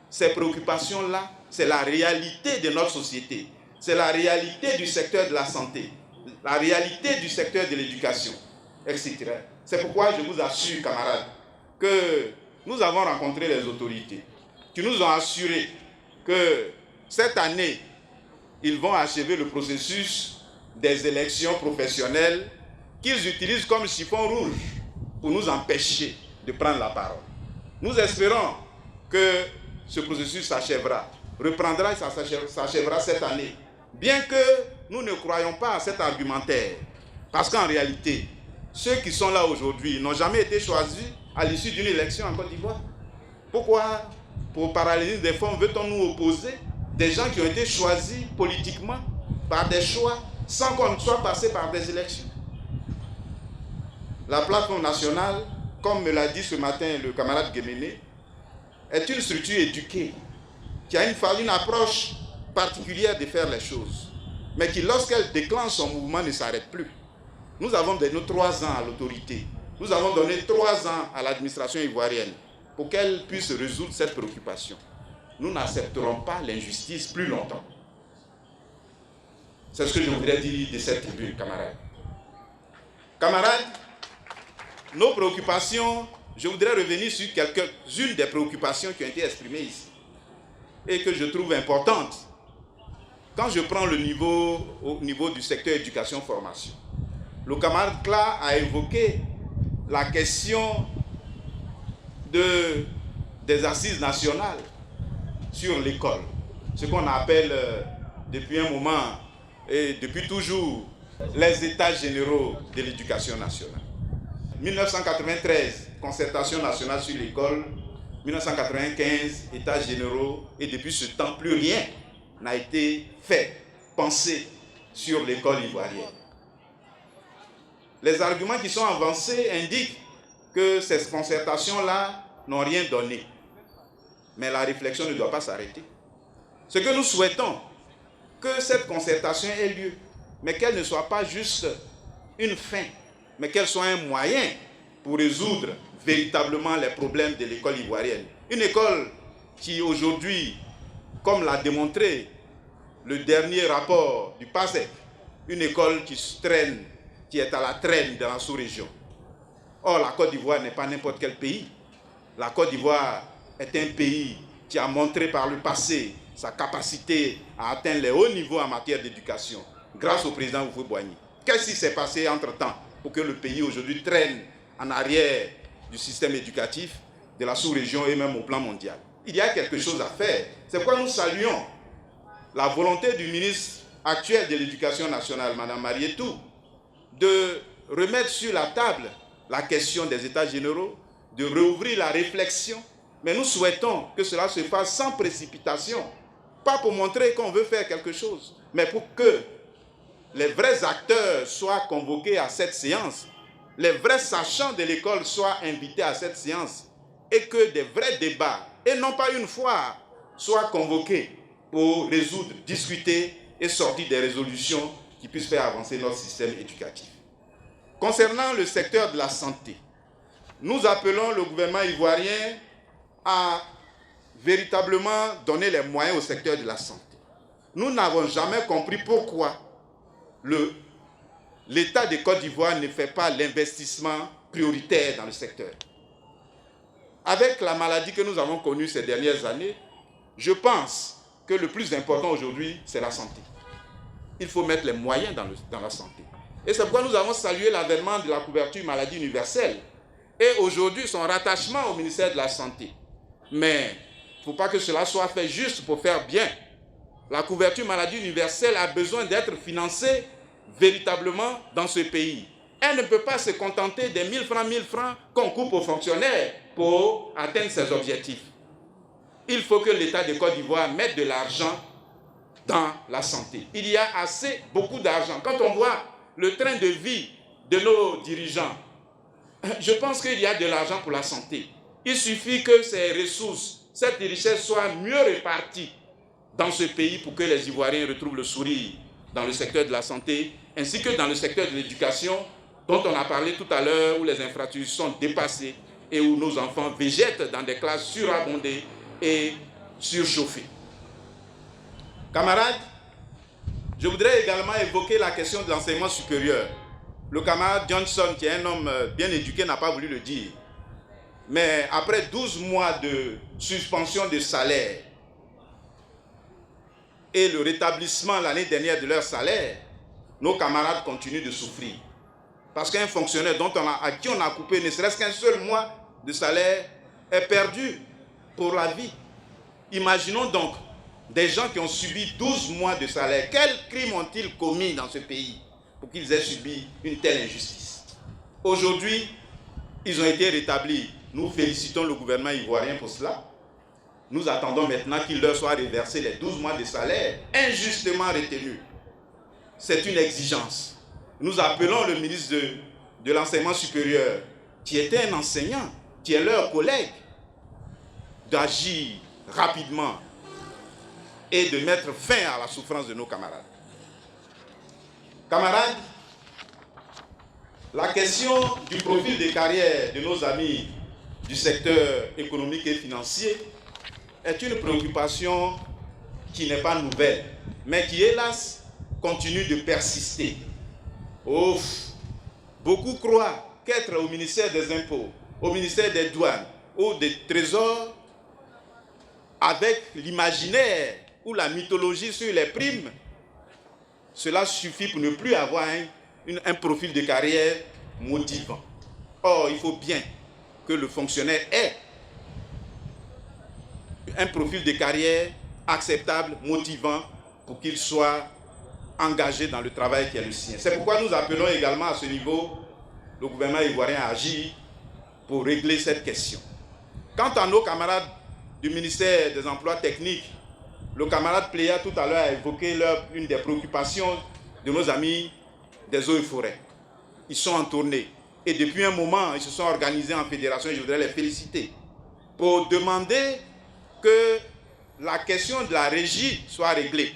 Ces préoccupations-là, c'est la réalité de notre société. C'est la réalité du secteur de la santé, la réalité du secteur de l'éducation, etc. C'est pourquoi je vous assure, camarades, que nous avons rencontré les autorités qui nous ont assuré que cette année, ils vont achever le processus des élections professionnelles qu'ils utilisent comme chiffon rouge pour nous empêcher de prendre la parole. Nous espérons que ce processus s'achèvera, reprendra et s'achèvera cette année. Bien que nous ne croyons pas à cet argumentaire, parce qu'en réalité, ceux qui sont là aujourd'hui n'ont jamais été choisis à l'issue d'une élection en Côte d'Ivoire. Pourquoi, pour parallélisme des fonds, veut-on nous opposer des gens qui ont été choisis politiquement par des choix sans qu'on soit passé par des élections? La plateforme nationale, comme me l'a dit ce matin le camarade Guéméné, est une structure éduquée qui a une approche particulière de faire les choses, mais qui, lorsqu'elle déclenche son mouvement, ne s'arrête plus. Nous avons donné 3 ans à l'autorité, nous avons donné 3 ans à l'administration ivoirienne pour qu'elle puisse résoudre cette préoccupation. Nous n'accepterons pas l'injustice plus longtemps. C'est ce que je voudrais dire de cette tribune, camarades. Camarades, nos préoccupations, je voudrais revenir sur quelques-unes des préoccupations qui ont été exprimées ici et que je trouve importantes. Quand je prends au niveau du secteur éducation-formation, le camarade Kla a évoqué la question des assises nationales sur l'école, ce qu'on appelle depuis un moment et depuis toujours les états généraux de l'éducation nationale. 1993, concertation nationale sur l'école, 1995, états généraux, et depuis ce temps, plus rien n'a été fait, pensé sur l'école ivoirienne. Les arguments qui sont avancés indiquent que ces concertations-là n'ont rien donné. Mais la réflexion ne doit pas s'arrêter. Ce que nous souhaitons, que cette concertation ait lieu, mais qu'elle ne soit pas juste une fin, mais qu'elle soit un moyen pour résoudre véritablement les problèmes de l'école ivoirienne. Une école qui aujourd'hui, comme l'a démontré le dernier rapport du PASEC, une école qui traîne, qui est à la traîne dans la sous-région. Or, la Côte d'Ivoire n'est pas n'importe quel pays. La Côte d'Ivoire est un pays qui a montré par le passé sa capacité à atteindre les hauts niveaux en matière d'éducation, grâce au président Houphouët-Boigny. Qu'est-ce qui s'est passé entre-temps pour que le pays aujourd'hui traîne en arrière du système éducatif de la sous-région et même au plan mondial? Il y a quelque chose à faire. C'est pourquoi nous saluons la volonté du ministre actuel de l'Éducation nationale, Mme Marietou, de remettre sur la table la question des états généraux, de rouvrir la réflexion, mais nous souhaitons que cela se fasse sans précipitation, Pas pour montrer qu'on veut faire quelque chose, mais pour que les vrais acteurs soient convoqués à cette séance, les vrais sachants de l'école soient invités à cette séance et que des vrais débats, et non pas une fois, soient convoqués pour résoudre, discuter et sortir des résolutions qui puissent faire avancer notre système éducatif. Concernant le secteur de la santé, nous appelons le gouvernement ivoirien à véritablement donner les moyens au secteur de la santé. Nous n'avons jamais compris pourquoi l'État de Côte d'Ivoire ne fait pas l'investissement prioritaire dans le secteur. Avec la maladie que nous avons connue ces dernières années, je pense que le plus important aujourd'hui, c'est la santé. Il faut mettre les moyens dans la santé. Et c'est pourquoi nous avons salué l'avènement de la couverture maladie universelle et aujourd'hui son rattachement au ministère de la Santé. Mais il ne faut pas que cela soit fait juste pour faire bien. La couverture maladie universelle a besoin d'être financée véritablement dans ce pays. Elle ne peut pas se contenter des 1000 francs qu'on coupe aux fonctionnaires pour atteindre ses objectifs. Il faut que l'État de Côte d'Ivoire mette de l'argent dans la santé. Il y a beaucoup d'argent. Quand on voit le train de vie de nos dirigeants, je pense qu'il y a de l'argent pour la santé. Il suffit que ces ressources, cette richesse soit mieux répartie dans ce pays pour que les Ivoiriens retrouvent le sourire dans le secteur de la santé, ainsi que dans le secteur de l'éducation, dont on a parlé tout à l'heure, où les infrastructures sont dépassées et où nos enfants végètent dans des classes surabondées et surchauffées. Camarades, je voudrais également évoquer la question de l'enseignement supérieur. Le camarade Johnson, qui est un homme bien éduqué, n'a pas voulu le dire. Mais après 12 mois de suspension de salaire et le rétablissement l'année dernière de leur salaire, nos camarades continuent de souffrir. Parce qu'un fonctionnaire à qui on a coupé ne serait-ce qu'un seul mois de salaire est perdu pour la vie. Imaginons donc des gens qui ont subi 12 mois de salaire. Quels crimes ont-ils commis dans ce pays pour qu'ils aient subi une telle injustice? Aujourd'hui, ils ont été rétablis. Nous félicitons le gouvernement ivoirien pour cela. Nous attendons maintenant qu'il leur soit reversé les 12 mois de salaire injustement retenus. C'est une exigence. Nous appelons le ministre de l'enseignement supérieur, qui était un enseignant, qui est leur collègue, d'agir rapidement et de mettre fin à la souffrance de nos camarades. Camarades, la question du profil de carrière de nos amis du secteur économique et financier est une préoccupation qui n'est pas nouvelle, mais qui, hélas, continue de persister. Beaucoup croient qu'être au ministère des Impôts, au ministère des Douanes ou des Trésors, avec l'imaginaire ou la mythologie sur les primes, cela suffit pour ne plus avoir un profil de carrière motivant. Or, il faut bien que le fonctionnaire ait un profil de carrière acceptable, motivant, pour qu'il soit engagé dans le travail qui est le sien. C'est pourquoi nous appelons également à ce niveau le gouvernement ivoirien à agir pour régler cette question. Quant à nos camarades du ministère des Emplois techniques, le camarade Pléa tout à l'heure a évoqué une des préoccupations de nos amis des eaux et forêts. Ils sont en tournée et depuis un moment, ils se sont organisés en fédération et je voudrais les féliciter pour demander que la question de la régie soit réglée.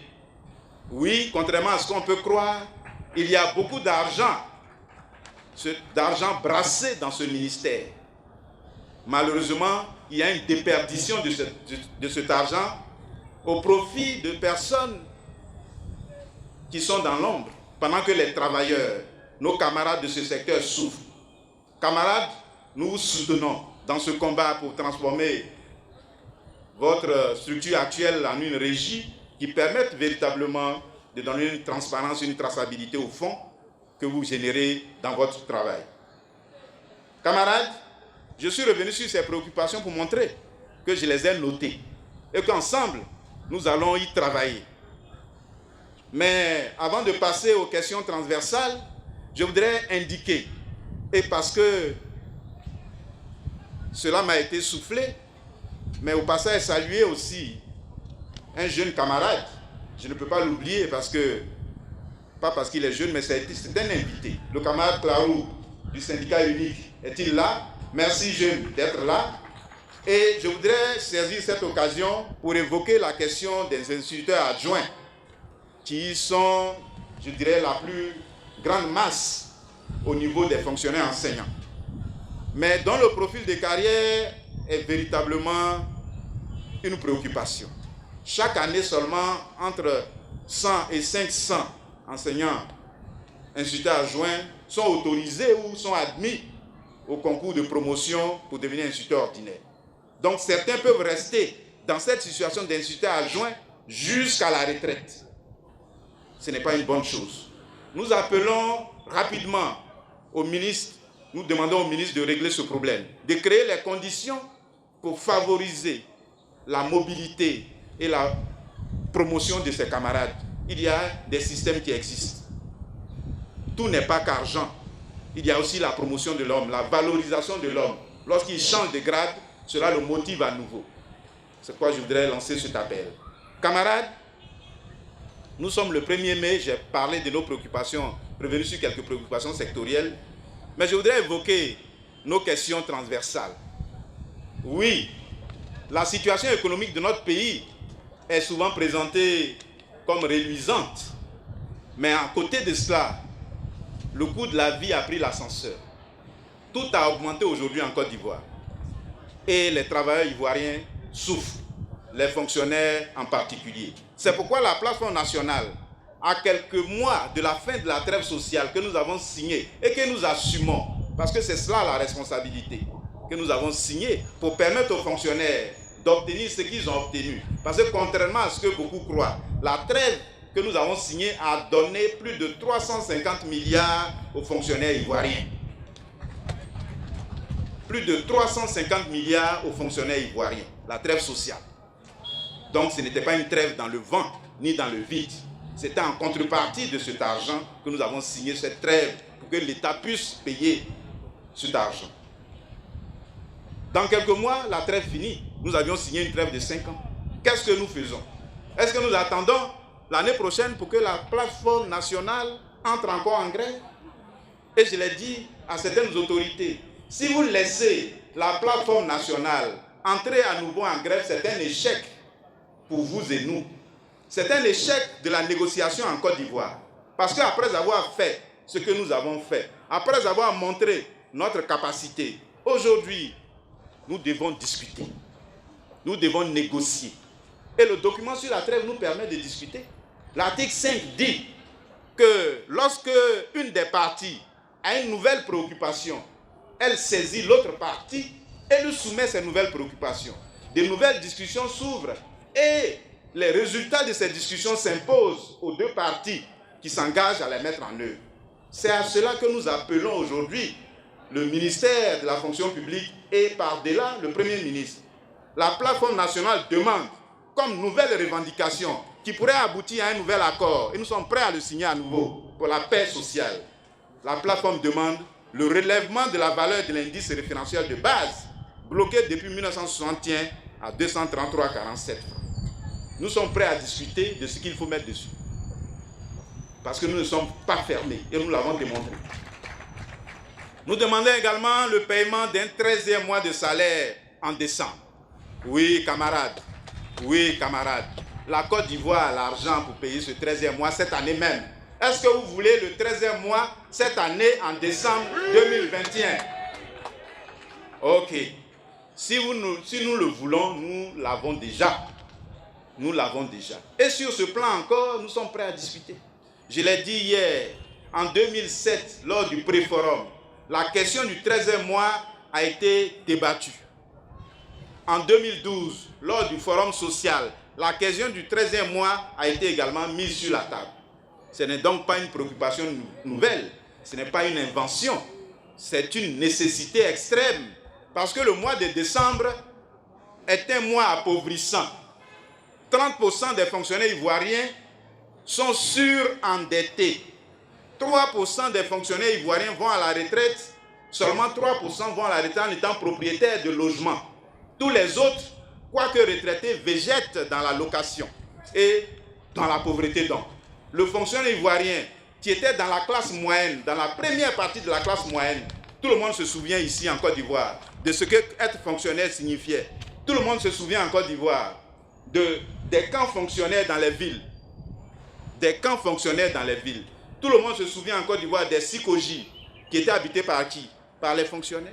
Oui, contrairement à ce qu'on peut croire, il y a beaucoup d'argent brassé dans ce ministère. Malheureusement, il y a une déperdition de cet argent au profit de personnes qui sont dans l'ombre, pendant que les travailleurs, nos camarades de ce secteur souffrent. Camarades, nous vous soutenons dans ce combat pour transformer votre structure actuelle en une régie qui permette véritablement de donner une transparence, une traçabilité au fonds que vous générez dans votre travail. Camarades, je suis revenu sur ces préoccupations pour montrer que je les ai notées et qu'ensemble, nous allons y travailler. Mais avant de passer aux questions transversales, je voudrais indiquer, et parce que cela m'a été soufflé, mais au passage saluer aussi un jeune camarade, je ne peux pas l'oublier parce que, pas parce qu'il est jeune, mais c'est un invité. Le camarade Clarou du syndicat unique, est-il là? Merci jeune d'être là. Et je voudrais saisir cette occasion pour évoquer la question des instituteurs adjoints qui sont, je dirais, la plus grande masse au niveau des fonctionnaires enseignants. Mais dont le profil de carrière est véritablement une préoccupation. Chaque année seulement, entre 100 et 500 enseignants instituteurs adjoints sont autorisés ou sont admis au concours de promotion pour devenir instituteur ordinaire. Donc certains peuvent rester dans cette situation d'instituteur adjoint jusqu'à la retraite. Ce n'est pas une bonne chose. Nous appelons rapidement au ministre, nous demandons au ministre de régler ce problème, de créer les conditions pour favoriser la mobilité et la promotion de ses camarades. Il y a des systèmes qui existent. Tout n'est pas qu'argent. Il y a aussi la promotion de l'homme, la valorisation de l'homme. Lorsqu'il change de grade, cela le motive à nouveau. C'est pourquoi je voudrais lancer cet appel. Camarades, nous sommes le 1er mai, j'ai parlé de nos préoccupations, prévenu sur quelques préoccupations sectorielles, mais je voudrais évoquer nos questions transversales. Oui, la situation économique de notre pays est souvent présentée comme reluisante, mais à côté de cela, le coût de la vie a pris l'ascenseur. Tout a augmenté aujourd'hui en Côte d'Ivoire. Et les travailleurs ivoiriens souffrent, les fonctionnaires en particulier. C'est pourquoi la plateforme nationale, à quelques mois de la fin de la trêve sociale que nous avons signée et que nous assumons, parce que c'est cela la responsabilité, que nous avons signée pour permettre aux fonctionnaires d'obtenir ce qu'ils ont obtenu. Parce que contrairement à ce que beaucoup croient, la trêve que nous avons signée a donné plus de 350 milliards aux fonctionnaires ivoiriens. Plus de 350 milliards aux fonctionnaires ivoiriens, la trêve sociale. Donc ce n'était pas une trêve dans le vent, ni dans le vide. C'était en contrepartie de cet argent que nous avons signé cette trêve pour que l'État puisse payer cet argent. Dans quelques mois, la trêve finit. Nous avions signé une trêve de 5 ans. Qu'est-ce que nous faisons? Est-ce que nous attendons l'année prochaine pour que la plateforme nationale entre encore en grève? Et je l'ai dit à certaines autorités, si vous laissez la plateforme nationale entrer à nouveau en grève, c'est un échec pour vous et nous. C'est un échec de la négociation en Côte d'Ivoire. Parce qu'après avoir fait ce que nous avons fait, après avoir montré notre capacité, aujourd'hui, nous devons discuter. Nous devons négocier. Et le document sur la trêve nous permet de discuter. L'article 5 dit que lorsque une des parties a une nouvelle préoccupation, elle saisit l'autre partie et lui soumet ses nouvelles préoccupations. De nouvelles discussions s'ouvrent et les résultats de ces discussions s'imposent aux deux parties qui s'engagent à les mettre en œuvre. C'est à cela que nous appelons aujourd'hui le ministère de la fonction publique et par-delà le Premier ministre. La plateforme nationale demande comme nouvelle revendication qui pourrait aboutir à un nouvel accord, et nous sommes prêts à le signer à nouveau pour la paix sociale. La plateforme demande le relèvement de la valeur de l'indice référentiel de base, bloqué depuis 1961 à 233,47 francs. Nous sommes prêts à discuter de ce qu'il faut mettre dessus. Parce que nous ne sommes pas fermés, et nous l'avons démontré. Nous demandons également le paiement d'un 13e mois de salaire en décembre. Oui, camarades. Oui, camarades. La Côte d'Ivoire a l'argent pour payer ce 13e mois cette année même. Est-ce que vous voulez le 13e mois cette année en décembre 2021? Ok. Si nous le voulons, nous l'avons déjà. Nous l'avons déjà. Et sur ce plan encore, nous sommes prêts à discuter. Je l'ai dit hier, en 2007, lors du pré-forum, la question du 13e mois a été débattue. En 2012, lors du forum social, la question du 13e mois a été également mise sur la table. Ce n'est donc pas une préoccupation nouvelle, ce n'est pas une invention, c'est une nécessité extrême. Parce que le mois de décembre est un mois appauvrissant. 30% des fonctionnaires ivoiriens sont surendettés. 3% des fonctionnaires ivoiriens vont à la retraite, seulement 3% vont à la retraite en étant propriétaires de logements. Tous les autres, quoique retraités, végètent dans la location. et dans la pauvreté donc. Le fonctionnaire ivoirien qui était dans la classe moyenne, dans la première partie de la classe moyenne, tout le monde se souvient ici en Côte d'Ivoire de ce que être fonctionnaire signifiait. Tout le monde se souvient en Côte d'Ivoire des camps fonctionnaires dans les villes. Des camps fonctionnaires dans les villes. Tout le monde se souvient en Côte d'Ivoire des Sikoji qui étaient habités par qui? Par les fonctionnaires.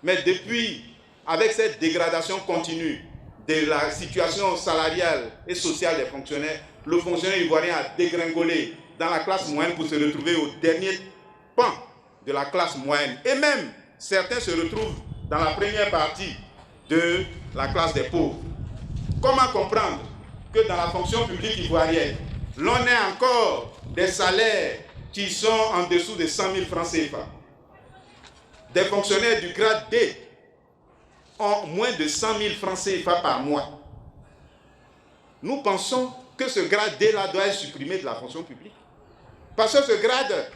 Mais depuis, avec cette dégradation continue de la situation salariale et sociale des fonctionnaires, le fonctionnaire ivoirien a dégringolé dans la classe moyenne pour se retrouver au dernier pan de la classe moyenne. Et même, certains se retrouvent dans la première partie de la classe des pauvres. Comment comprendre que dans la fonction publique ivoirienne, l'on ait encore des salaires qui sont en dessous de 100 000 francs CFA? Des fonctionnaires du grade D ont moins de 100 000 francs CFA par mois. Nous pensons que ce grade D-là doit être supprimé de la fonction publique. Parce que ce grade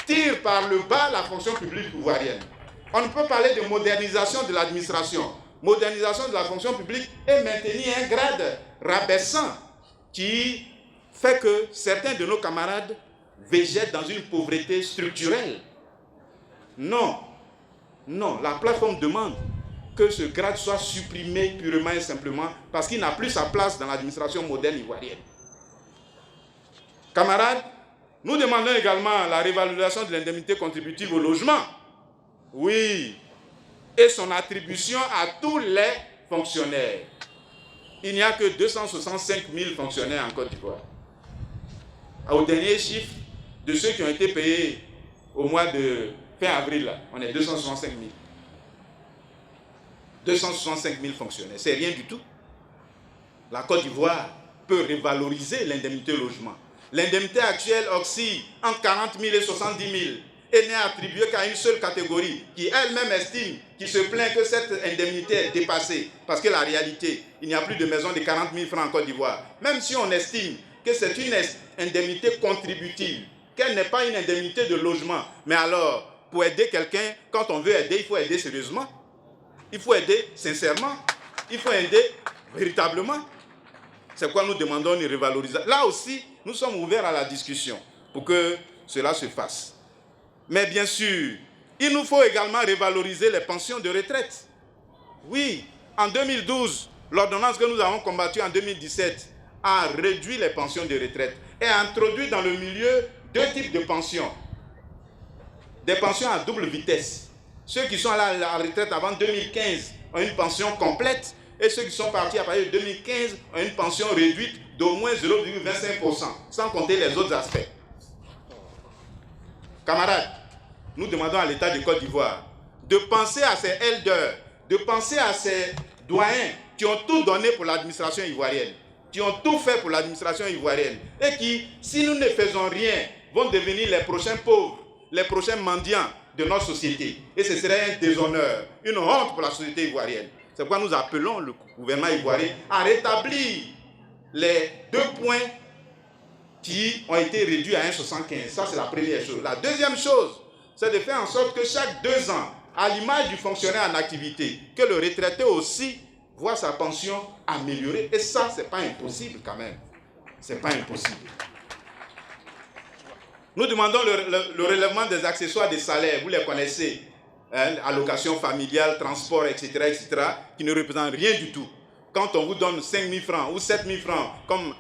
tire par le bas la fonction publique ivoirienne. On ne peut parler de modernisation de l'administration, modernisation de la fonction publique et maintenir un grade rabaissant qui fait que certains de nos camarades végètent dans une pauvreté structurelle. Non, non, la plateforme demande que ce grade soit supprimé purement et simplement parce qu'il n'a plus sa place dans l'administration moderne ivoirienne. Camarades, nous demandons également la révalorisation de l'indemnité contributive au logement. Oui, et son attribution à tous les fonctionnaires. Il n'y a que 265 000 fonctionnaires en Côte d'Ivoire. Au dernier chiffre de ceux qui ont été payés au mois de fin avril, là, on est 265 000. 265 000 fonctionnaires, c'est rien du tout. La Côte d'Ivoire peut revaloriser l'indemnité logement. L'indemnité actuelle oscille entre 40 000 et 70 000 et n'est attribuée qu'à une seule catégorie qui elle-même estime, qui se plaint que cette indemnité est dépassée. Parce que la réalité, il n'y a plus de maison de 40 000 francs en Côte d'Ivoire. Même si on estime que c'est une indemnité contributive, qu'elle n'est pas une indemnité de logement. Mais alors, pour aider quelqu'un, quand on veut aider, il faut aider sérieusement. Il faut aider sincèrement. Il faut aider véritablement. C'est pourquoi nous demandons une revalorisation. Là aussi, nous sommes ouverts à la discussion pour que cela se fasse. Mais bien sûr, il nous faut également revaloriser les pensions de retraite. Oui, en 2012, l'ordonnance que nous avons combattue en 2017 a réduit les pensions de retraite et a introduit dans le milieu deux types de pensions. Des pensions à double vitesse. Ceux qui sont à la retraite avant 2015 ont une pension complète et ceux qui sont partis à partir de 2015 ont une pension réduite d'au moins 0,25%, sans compter les autres aspects. Camarades, nous demandons à l'État de Côte d'Ivoire de penser à ces elders, de penser à ces doyens qui ont tout donné pour l'administration ivoirienne, qui ont tout fait pour l'administration ivoirienne et qui, si nous ne faisons rien, vont devenir les prochains pauvres, les prochains mendiants de notre société. Et ce serait un déshonneur, une honte pour la société ivoirienne. C'est pourquoi nous appelons le gouvernement ivoirien à rétablir les 2 points qui ont été réduits à 1,75. Ça, c'est la première chose. La deuxième chose, c'est de faire en sorte que chaque 2 ans, à l'image du fonctionnaire en activité, que le retraité aussi voit sa pension améliorée. Et ça, ce n'est pas impossible quand même. Ce n'est pas impossible. Nous demandons le relèvement des accessoires des salaires, vous les connaissez, hein, allocation familiale, transport, etc., qui ne représentent rien du tout. Quand on vous donne 5 000 francs ou 7 000 francs comme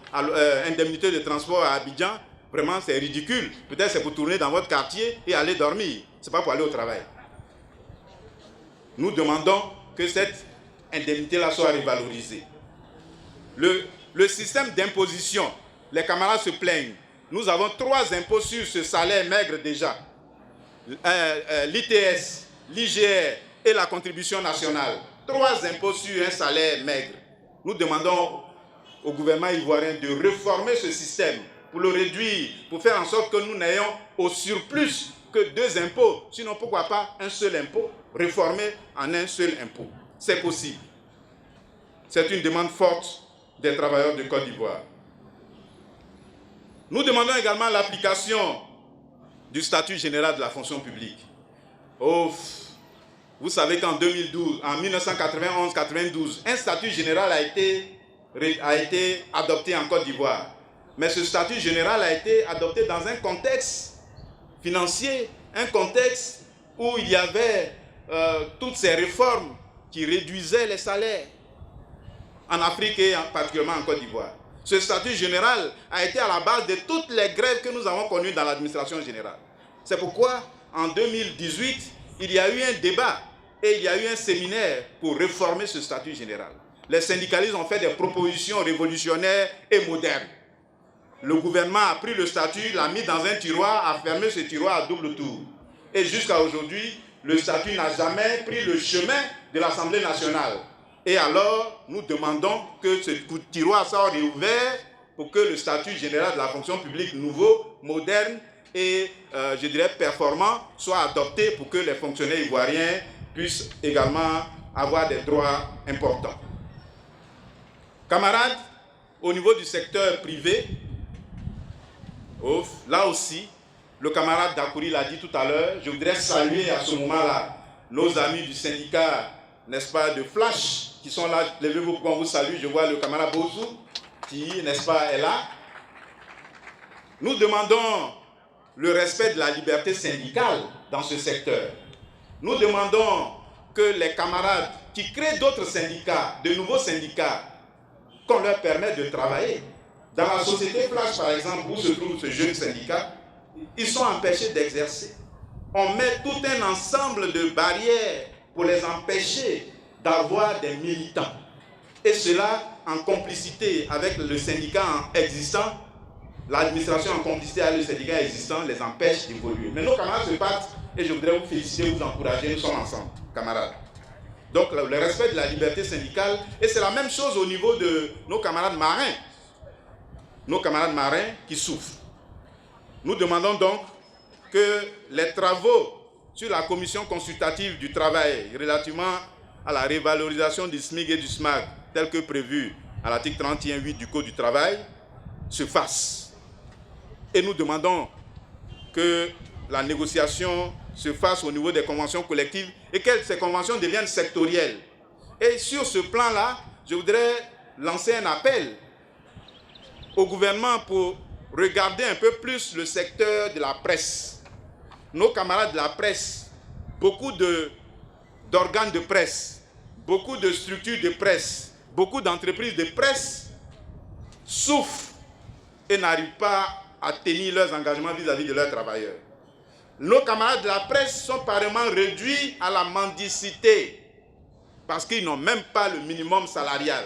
indemnité de transport à Abidjan, vraiment c'est ridicule. Peut-être c'est pour tourner dans votre quartier et aller dormir. Ce n'est pas pour aller au travail. Nous demandons que cette indemnité-là soit revalorisée. Le système d'imposition, les camarades se plaignent. Nous avons 3 impôts sur ce salaire maigre déjà. L'ITS, l'IGR et la contribution nationale. 3 impôts sur un salaire maigre. Nous demandons au gouvernement ivoirien de réformer ce système pour le réduire, pour faire en sorte que nous n'ayons au surplus que 2 impôts. Sinon, pourquoi pas un seul impôt, réformé en un seul impôt. C'est possible. C'est une demande forte des travailleurs de Côte d'Ivoire. Nous demandons également l'application du statut général de la fonction publique. Oh, vous savez qu'en 2012, en 1991-92, un statut général a été a été adopté en Côte d'Ivoire. Mais ce statut général a été adopté dans un contexte financier, un contexte où il y avait toutes ces réformes qui réduisaient les salaires en Afrique et particulièrement en Côte d'Ivoire. Ce statut général a été à la base de toutes les grèves que nous avons connues dans l'administration générale. C'est pourquoi, en 2018, il y a eu un débat et il y a eu un séminaire pour réformer ce statut général. Les syndicalistes ont fait des propositions révolutionnaires et modernes. Le gouvernement a pris le statut, l'a mis dans un tiroir, a fermé ce tiroir à double tour. Et jusqu'à aujourd'hui, le statut n'a jamais pris le chemin de l'Assemblée nationale. Et alors, nous demandons que ce tiroir soit réouvert pour que le statut général de la fonction publique nouveau, moderne et, je dirais, performant soit adopté pour que les fonctionnaires ivoiriens puissent également avoir des droits importants. Camarades, au niveau du secteur privé, là aussi, le camarade Dakouri l'a dit tout à l'heure, je voudrais saluer à ce moment-là nos amis du syndicat, n'est-ce pas, de Flash, qui sont là. Levez-vous pour qu'on vous salue. Je vois le camarade Bozou, qui, n'est-ce pas, est là. Nous demandons le respect de la liberté syndicale dans ce secteur. Nous demandons que les camarades qui créent d'autres syndicats, de nouveaux syndicats, qu'on leur permette de travailler. Dans la société Flash, par exemple, où se trouve ce jeune syndicat, ils sont empêchés d'exercer. On met tout un ensemble de barrières pour les empêcher d'avoir des militants. Et cela, en complicité avec le syndicat existant, l'administration en complicité avec le syndicat existant les empêche d'évoluer. Mais nos camarades se battent et je voudrais vous féliciter, vous encourager, nous sommes ensemble, camarades. Donc le respect de la liberté syndicale, et c'est la même chose au niveau de nos camarades marins. Nos camarades marins qui souffrent. Nous demandons donc que les travaux sur la commission consultative du travail relativement à la révalorisation du SMIC et du SMAG, tel que prévu à l'article 31.8 du Code du travail, se fassent. Et nous demandons que la négociation se fasse au niveau des conventions collectives et que ces conventions deviennent sectorielles. Et sur ce plan-là, je voudrais lancer un appel au gouvernement pour regarder un peu plus le secteur de la presse. Nos camarades de la presse, beaucoup d'organes de presse, beaucoup de structures de presse, beaucoup d'entreprises de presse souffrent et n'arrivent pas à tenir leurs engagements vis-à-vis de leurs travailleurs. Nos camarades de la presse sont carrément réduits à la mendicité parce qu'ils n'ont même pas le minimum salarial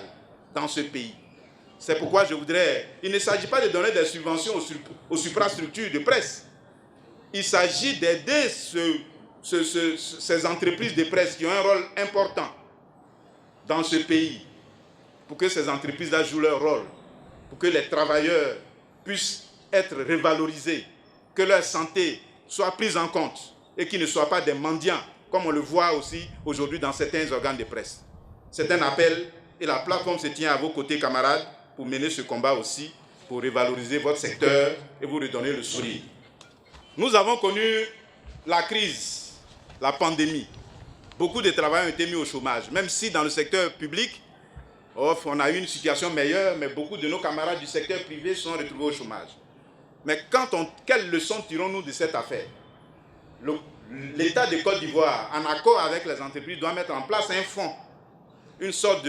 dans ce pays. C'est pourquoi je voudrais... Il ne s'agit pas de donner des subventions aux suprastructures de presse. Il s'agit d'aider ces entreprises de presse qui ont un rôle important dans ce pays pour que ces entreprises-là jouent leur rôle, pour que les travailleurs puissent être revalorisés, que leur santé soit prise en compte et qu'ils ne soient pas des mendiants, comme on le voit aussi aujourd'hui dans certains organes de presse. C'est un appel et la plateforme se tient à vos côtés, camarades, pour mener ce combat aussi, pour revaloriser votre secteur et vous redonner le sourire. Nous avons connu la crise, la pandémie. Beaucoup de travailleurs ont été mis au chômage, même si dans le secteur public, on a eu une situation meilleure, mais beaucoup de nos camarades du secteur privé sont retrouvés au chômage. Mais quelle leçon tirons-nous de cette affaire? L'État de Côte d'Ivoire, en accord avec les entreprises, doit mettre en place un fonds, une sorte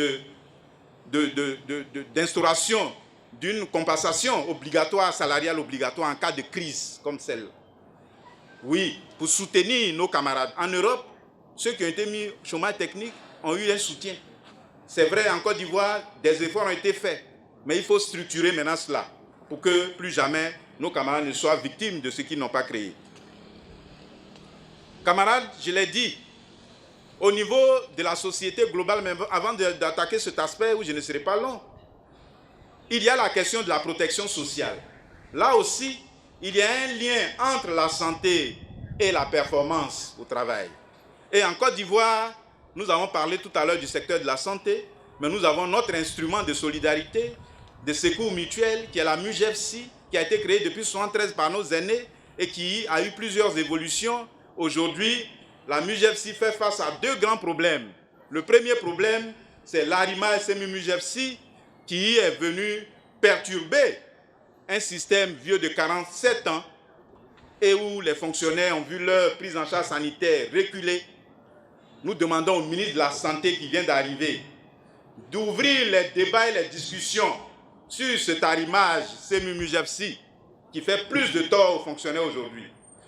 d'instauration d'une compensation obligatoire, salariale obligatoire en cas de crise comme celle. Oui, pour soutenir nos camarades. En Europe, ceux qui ont été mis au chômage technique ont eu un soutien. C'est vrai, en Côte d'Ivoire, des efforts ont été faits, mais il faut structurer maintenant cela pour que plus jamais nos camarades ne soient victimes de ce qu'ils n'ont pas créé. Camarades, je l'ai dit, au niveau de la société globale, mais avant d'attaquer cet aspect où je ne serai pas long, il y a la question de la protection sociale. Là aussi, il y a un lien entre la santé et la performance au travail. Et en Côte d'Ivoire, nous avons parlé tout à l'heure du secteur de la santé, mais nous avons notre instrument de solidarité, de secours mutuel, qui est la MUGEFSI, qui a été créée depuis 1973 par nos aînés et qui a eu plusieurs évolutions. Aujourd'hui, la MUGEFSI fait face à deux grands problèmes. Le premier problème, c'est l'ARIMA SMU MUGEFSI, qui est venu perturber un système vieux de 47 ans et où les fonctionnaires ont vu leur prise en charge sanitaire reculer. Nous demandons au ministre de la Santé qui vient d'arriver d'ouvrir les débats et les discussions sur cet arrimage CEMU-MUJEPSI qui fait plus de tort aux fonctionnaires aujourd'hui.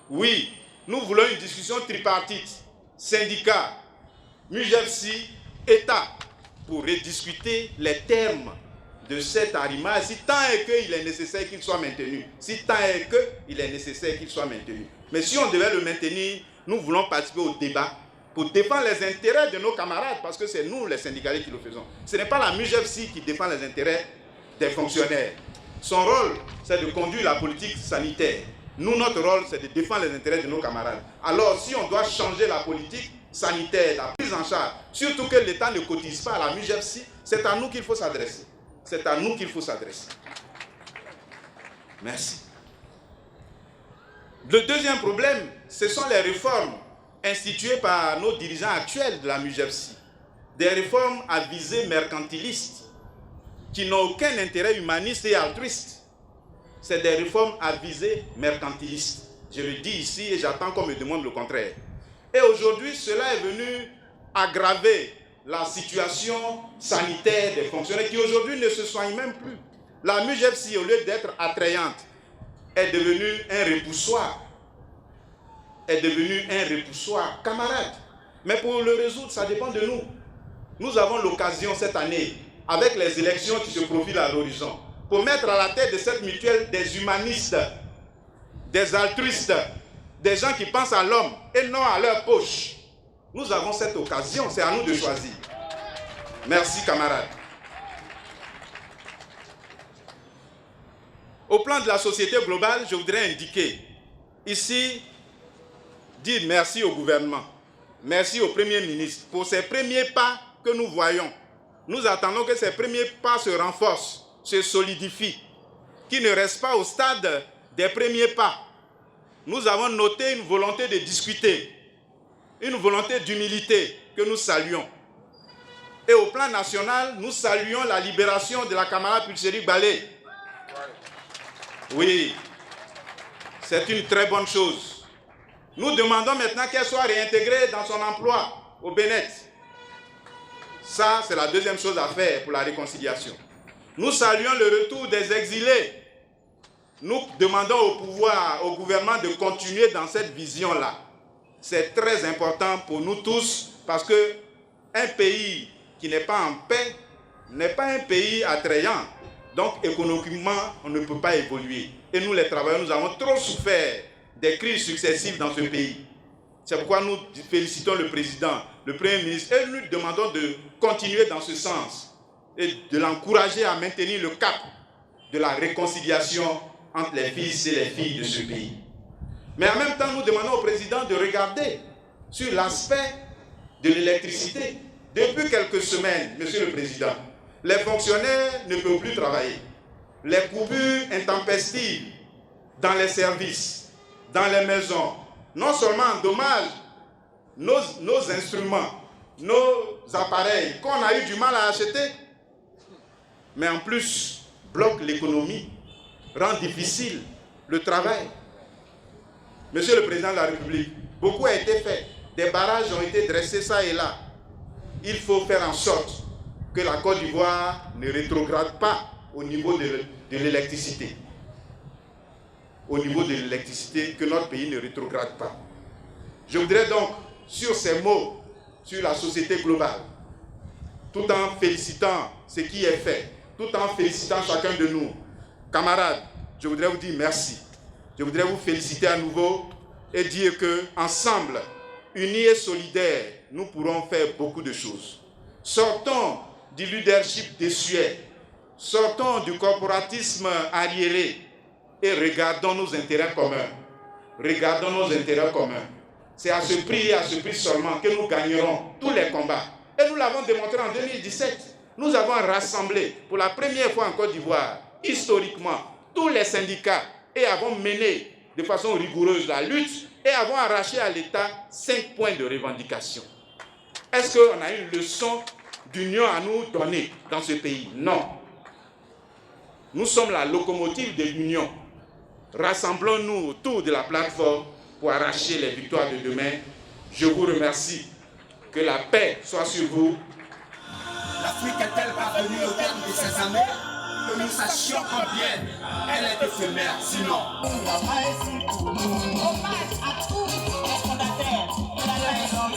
Oui, nous voulons une discussion tripartite, syndicats, MUJEPSI, État, pour rediscuter les termes de cet arrimage, si tant est qu'il est nécessaire qu'il soit maintenu. Si tant est qu'il est nécessaire qu'il soit maintenu. Mais si on devait le maintenir, nous voulons participer au débat pour défendre les intérêts de nos camarades, parce que c'est nous, les syndicalistes, qui le faisons. Ce n'est pas la MUJEPSI qui défend les intérêts des fonctionnaires. Son rôle, c'est de conduire la politique sanitaire. Nous, notre rôle, c'est de défendre les intérêts de nos camarades. Alors, si on doit changer la politique sanitaire, la prise en charge, surtout que l'État ne cotise pas à la MUJEPSI, c'est à nous qu'il faut s'adresser. C'est à nous qu'il faut s'adresser. Merci. Le deuxième problème, ce sont les réformes instituées par nos dirigeants actuels de la MUJEPSI. Des réformes à visée mercantiliste, qui n'ont aucun intérêt humaniste et altruiste. C'est des réformes à visée mercantiliste. Je le dis ici et j'attends qu'on me demande le contraire. Et aujourd'hui, cela est venu aggraver la situation sanitaire des fonctionnaires qui aujourd'hui ne se soignent même plus. La MUJEPSI, au lieu d'être attrayante, est devenue un repoussoir. Est devenue un repoussoir, camarade. Mais pour le résoudre, ça dépend de nous. Nous avons l'occasion cette année, avec les élections qui se profilent à l'horizon, pour mettre à la tête de cette mutuelle des humanistes, des altruistes, des gens qui pensent à l'homme et non à leur poche. Nous avons cette occasion, c'est à nous de choisir. Merci, camarades. Au plan de la société globale, je voudrais indiquer ici, dire merci au gouvernement, merci au Premier ministre pour ces premiers pas que nous voyons. Nous attendons que ces premiers pas se renforcent, se solidifient, qu'ils ne restent pas au stade des premiers pas. Nous avons noté une volonté de discuter, une volonté d'humilité que nous saluons. Et au plan national, nous saluons la libération de la camarade Pulchérie Balé. Oui, c'est une très bonne chose. Nous demandons maintenant qu'elle soit réintégrée dans son emploi au Bénin. Ça, c'est la deuxième chose à faire pour la réconciliation. Nous saluons le retour des exilés. Nous demandons au pouvoir, au gouvernement de continuer dans cette vision-là. C'est très important pour nous tous parce qu'un pays qui n'est pas en paix n'est pas un pays attrayant. Donc économiquement, on ne peut pas évoluer. Et nous, les travailleurs, nous avons trop souffert des crises successives dans ce pays. C'est pourquoi nous félicitons le président, le Premier ministre, et nous demandons de continuer dans ce sens et de l'encourager à maintenir le cap de la réconciliation entre les fils et les filles de ce pays. Mais en même temps, nous demandons au président de regarder sur l'aspect de l'électricité. Depuis quelques semaines, Monsieur le Président, les fonctionnaires ne peuvent plus travailler. Les coupures intempestives dans les services, dans les maisons, non seulement endommagent nos instruments, nos appareils qu'on a eu du mal à acheter, mais en plus bloquent l'économie, rend difficile le travail. Monsieur le Président de la République, beaucoup a été fait. Des barrages ont été dressés ça et là. Il faut faire en sorte que la Côte d'Ivoire ne rétrograde pas au niveau de l'électricité. Au niveau de l'électricité, que notre pays ne rétrograde pas. Je voudrais donc, sur ces mots, sur la société globale, tout en félicitant ce qui est fait, tout en félicitant chacun de nous, camarades, je voudrais vous dire merci. Je voudrais vous féliciter à nouveau et dire qu'ensemble, unis et solidaires, nous pourrons faire beaucoup de choses. Sortons du leadership désuet, sortons du corporatisme arriéré et regardons nos intérêts communs. Regardons nos intérêts communs. C'est à ce prix et à ce prix seulement que nous gagnerons tous les combats. Et nous l'avons démontré en 2017. Nous avons rassemblé pour la première fois en Côte d'Ivoire, historiquement, tous les syndicats et avons mené de façon rigoureuse la lutte et avons arraché à l'État 5 points de revendication. Est-ce qu'on a une leçon d'union à nous donner dans ce pays? Non. Nous sommes la locomotive de l'union. Rassemblons-nous autour de la plateforme pour arracher les victoires de demain. Je vous remercie. Que la paix soit sur vous. L'Afrique est-elle parvenue au terme de ses années? Que nous sachions combien elle est éphémère, sinon. Hommage à tous les fondateurs de la nation.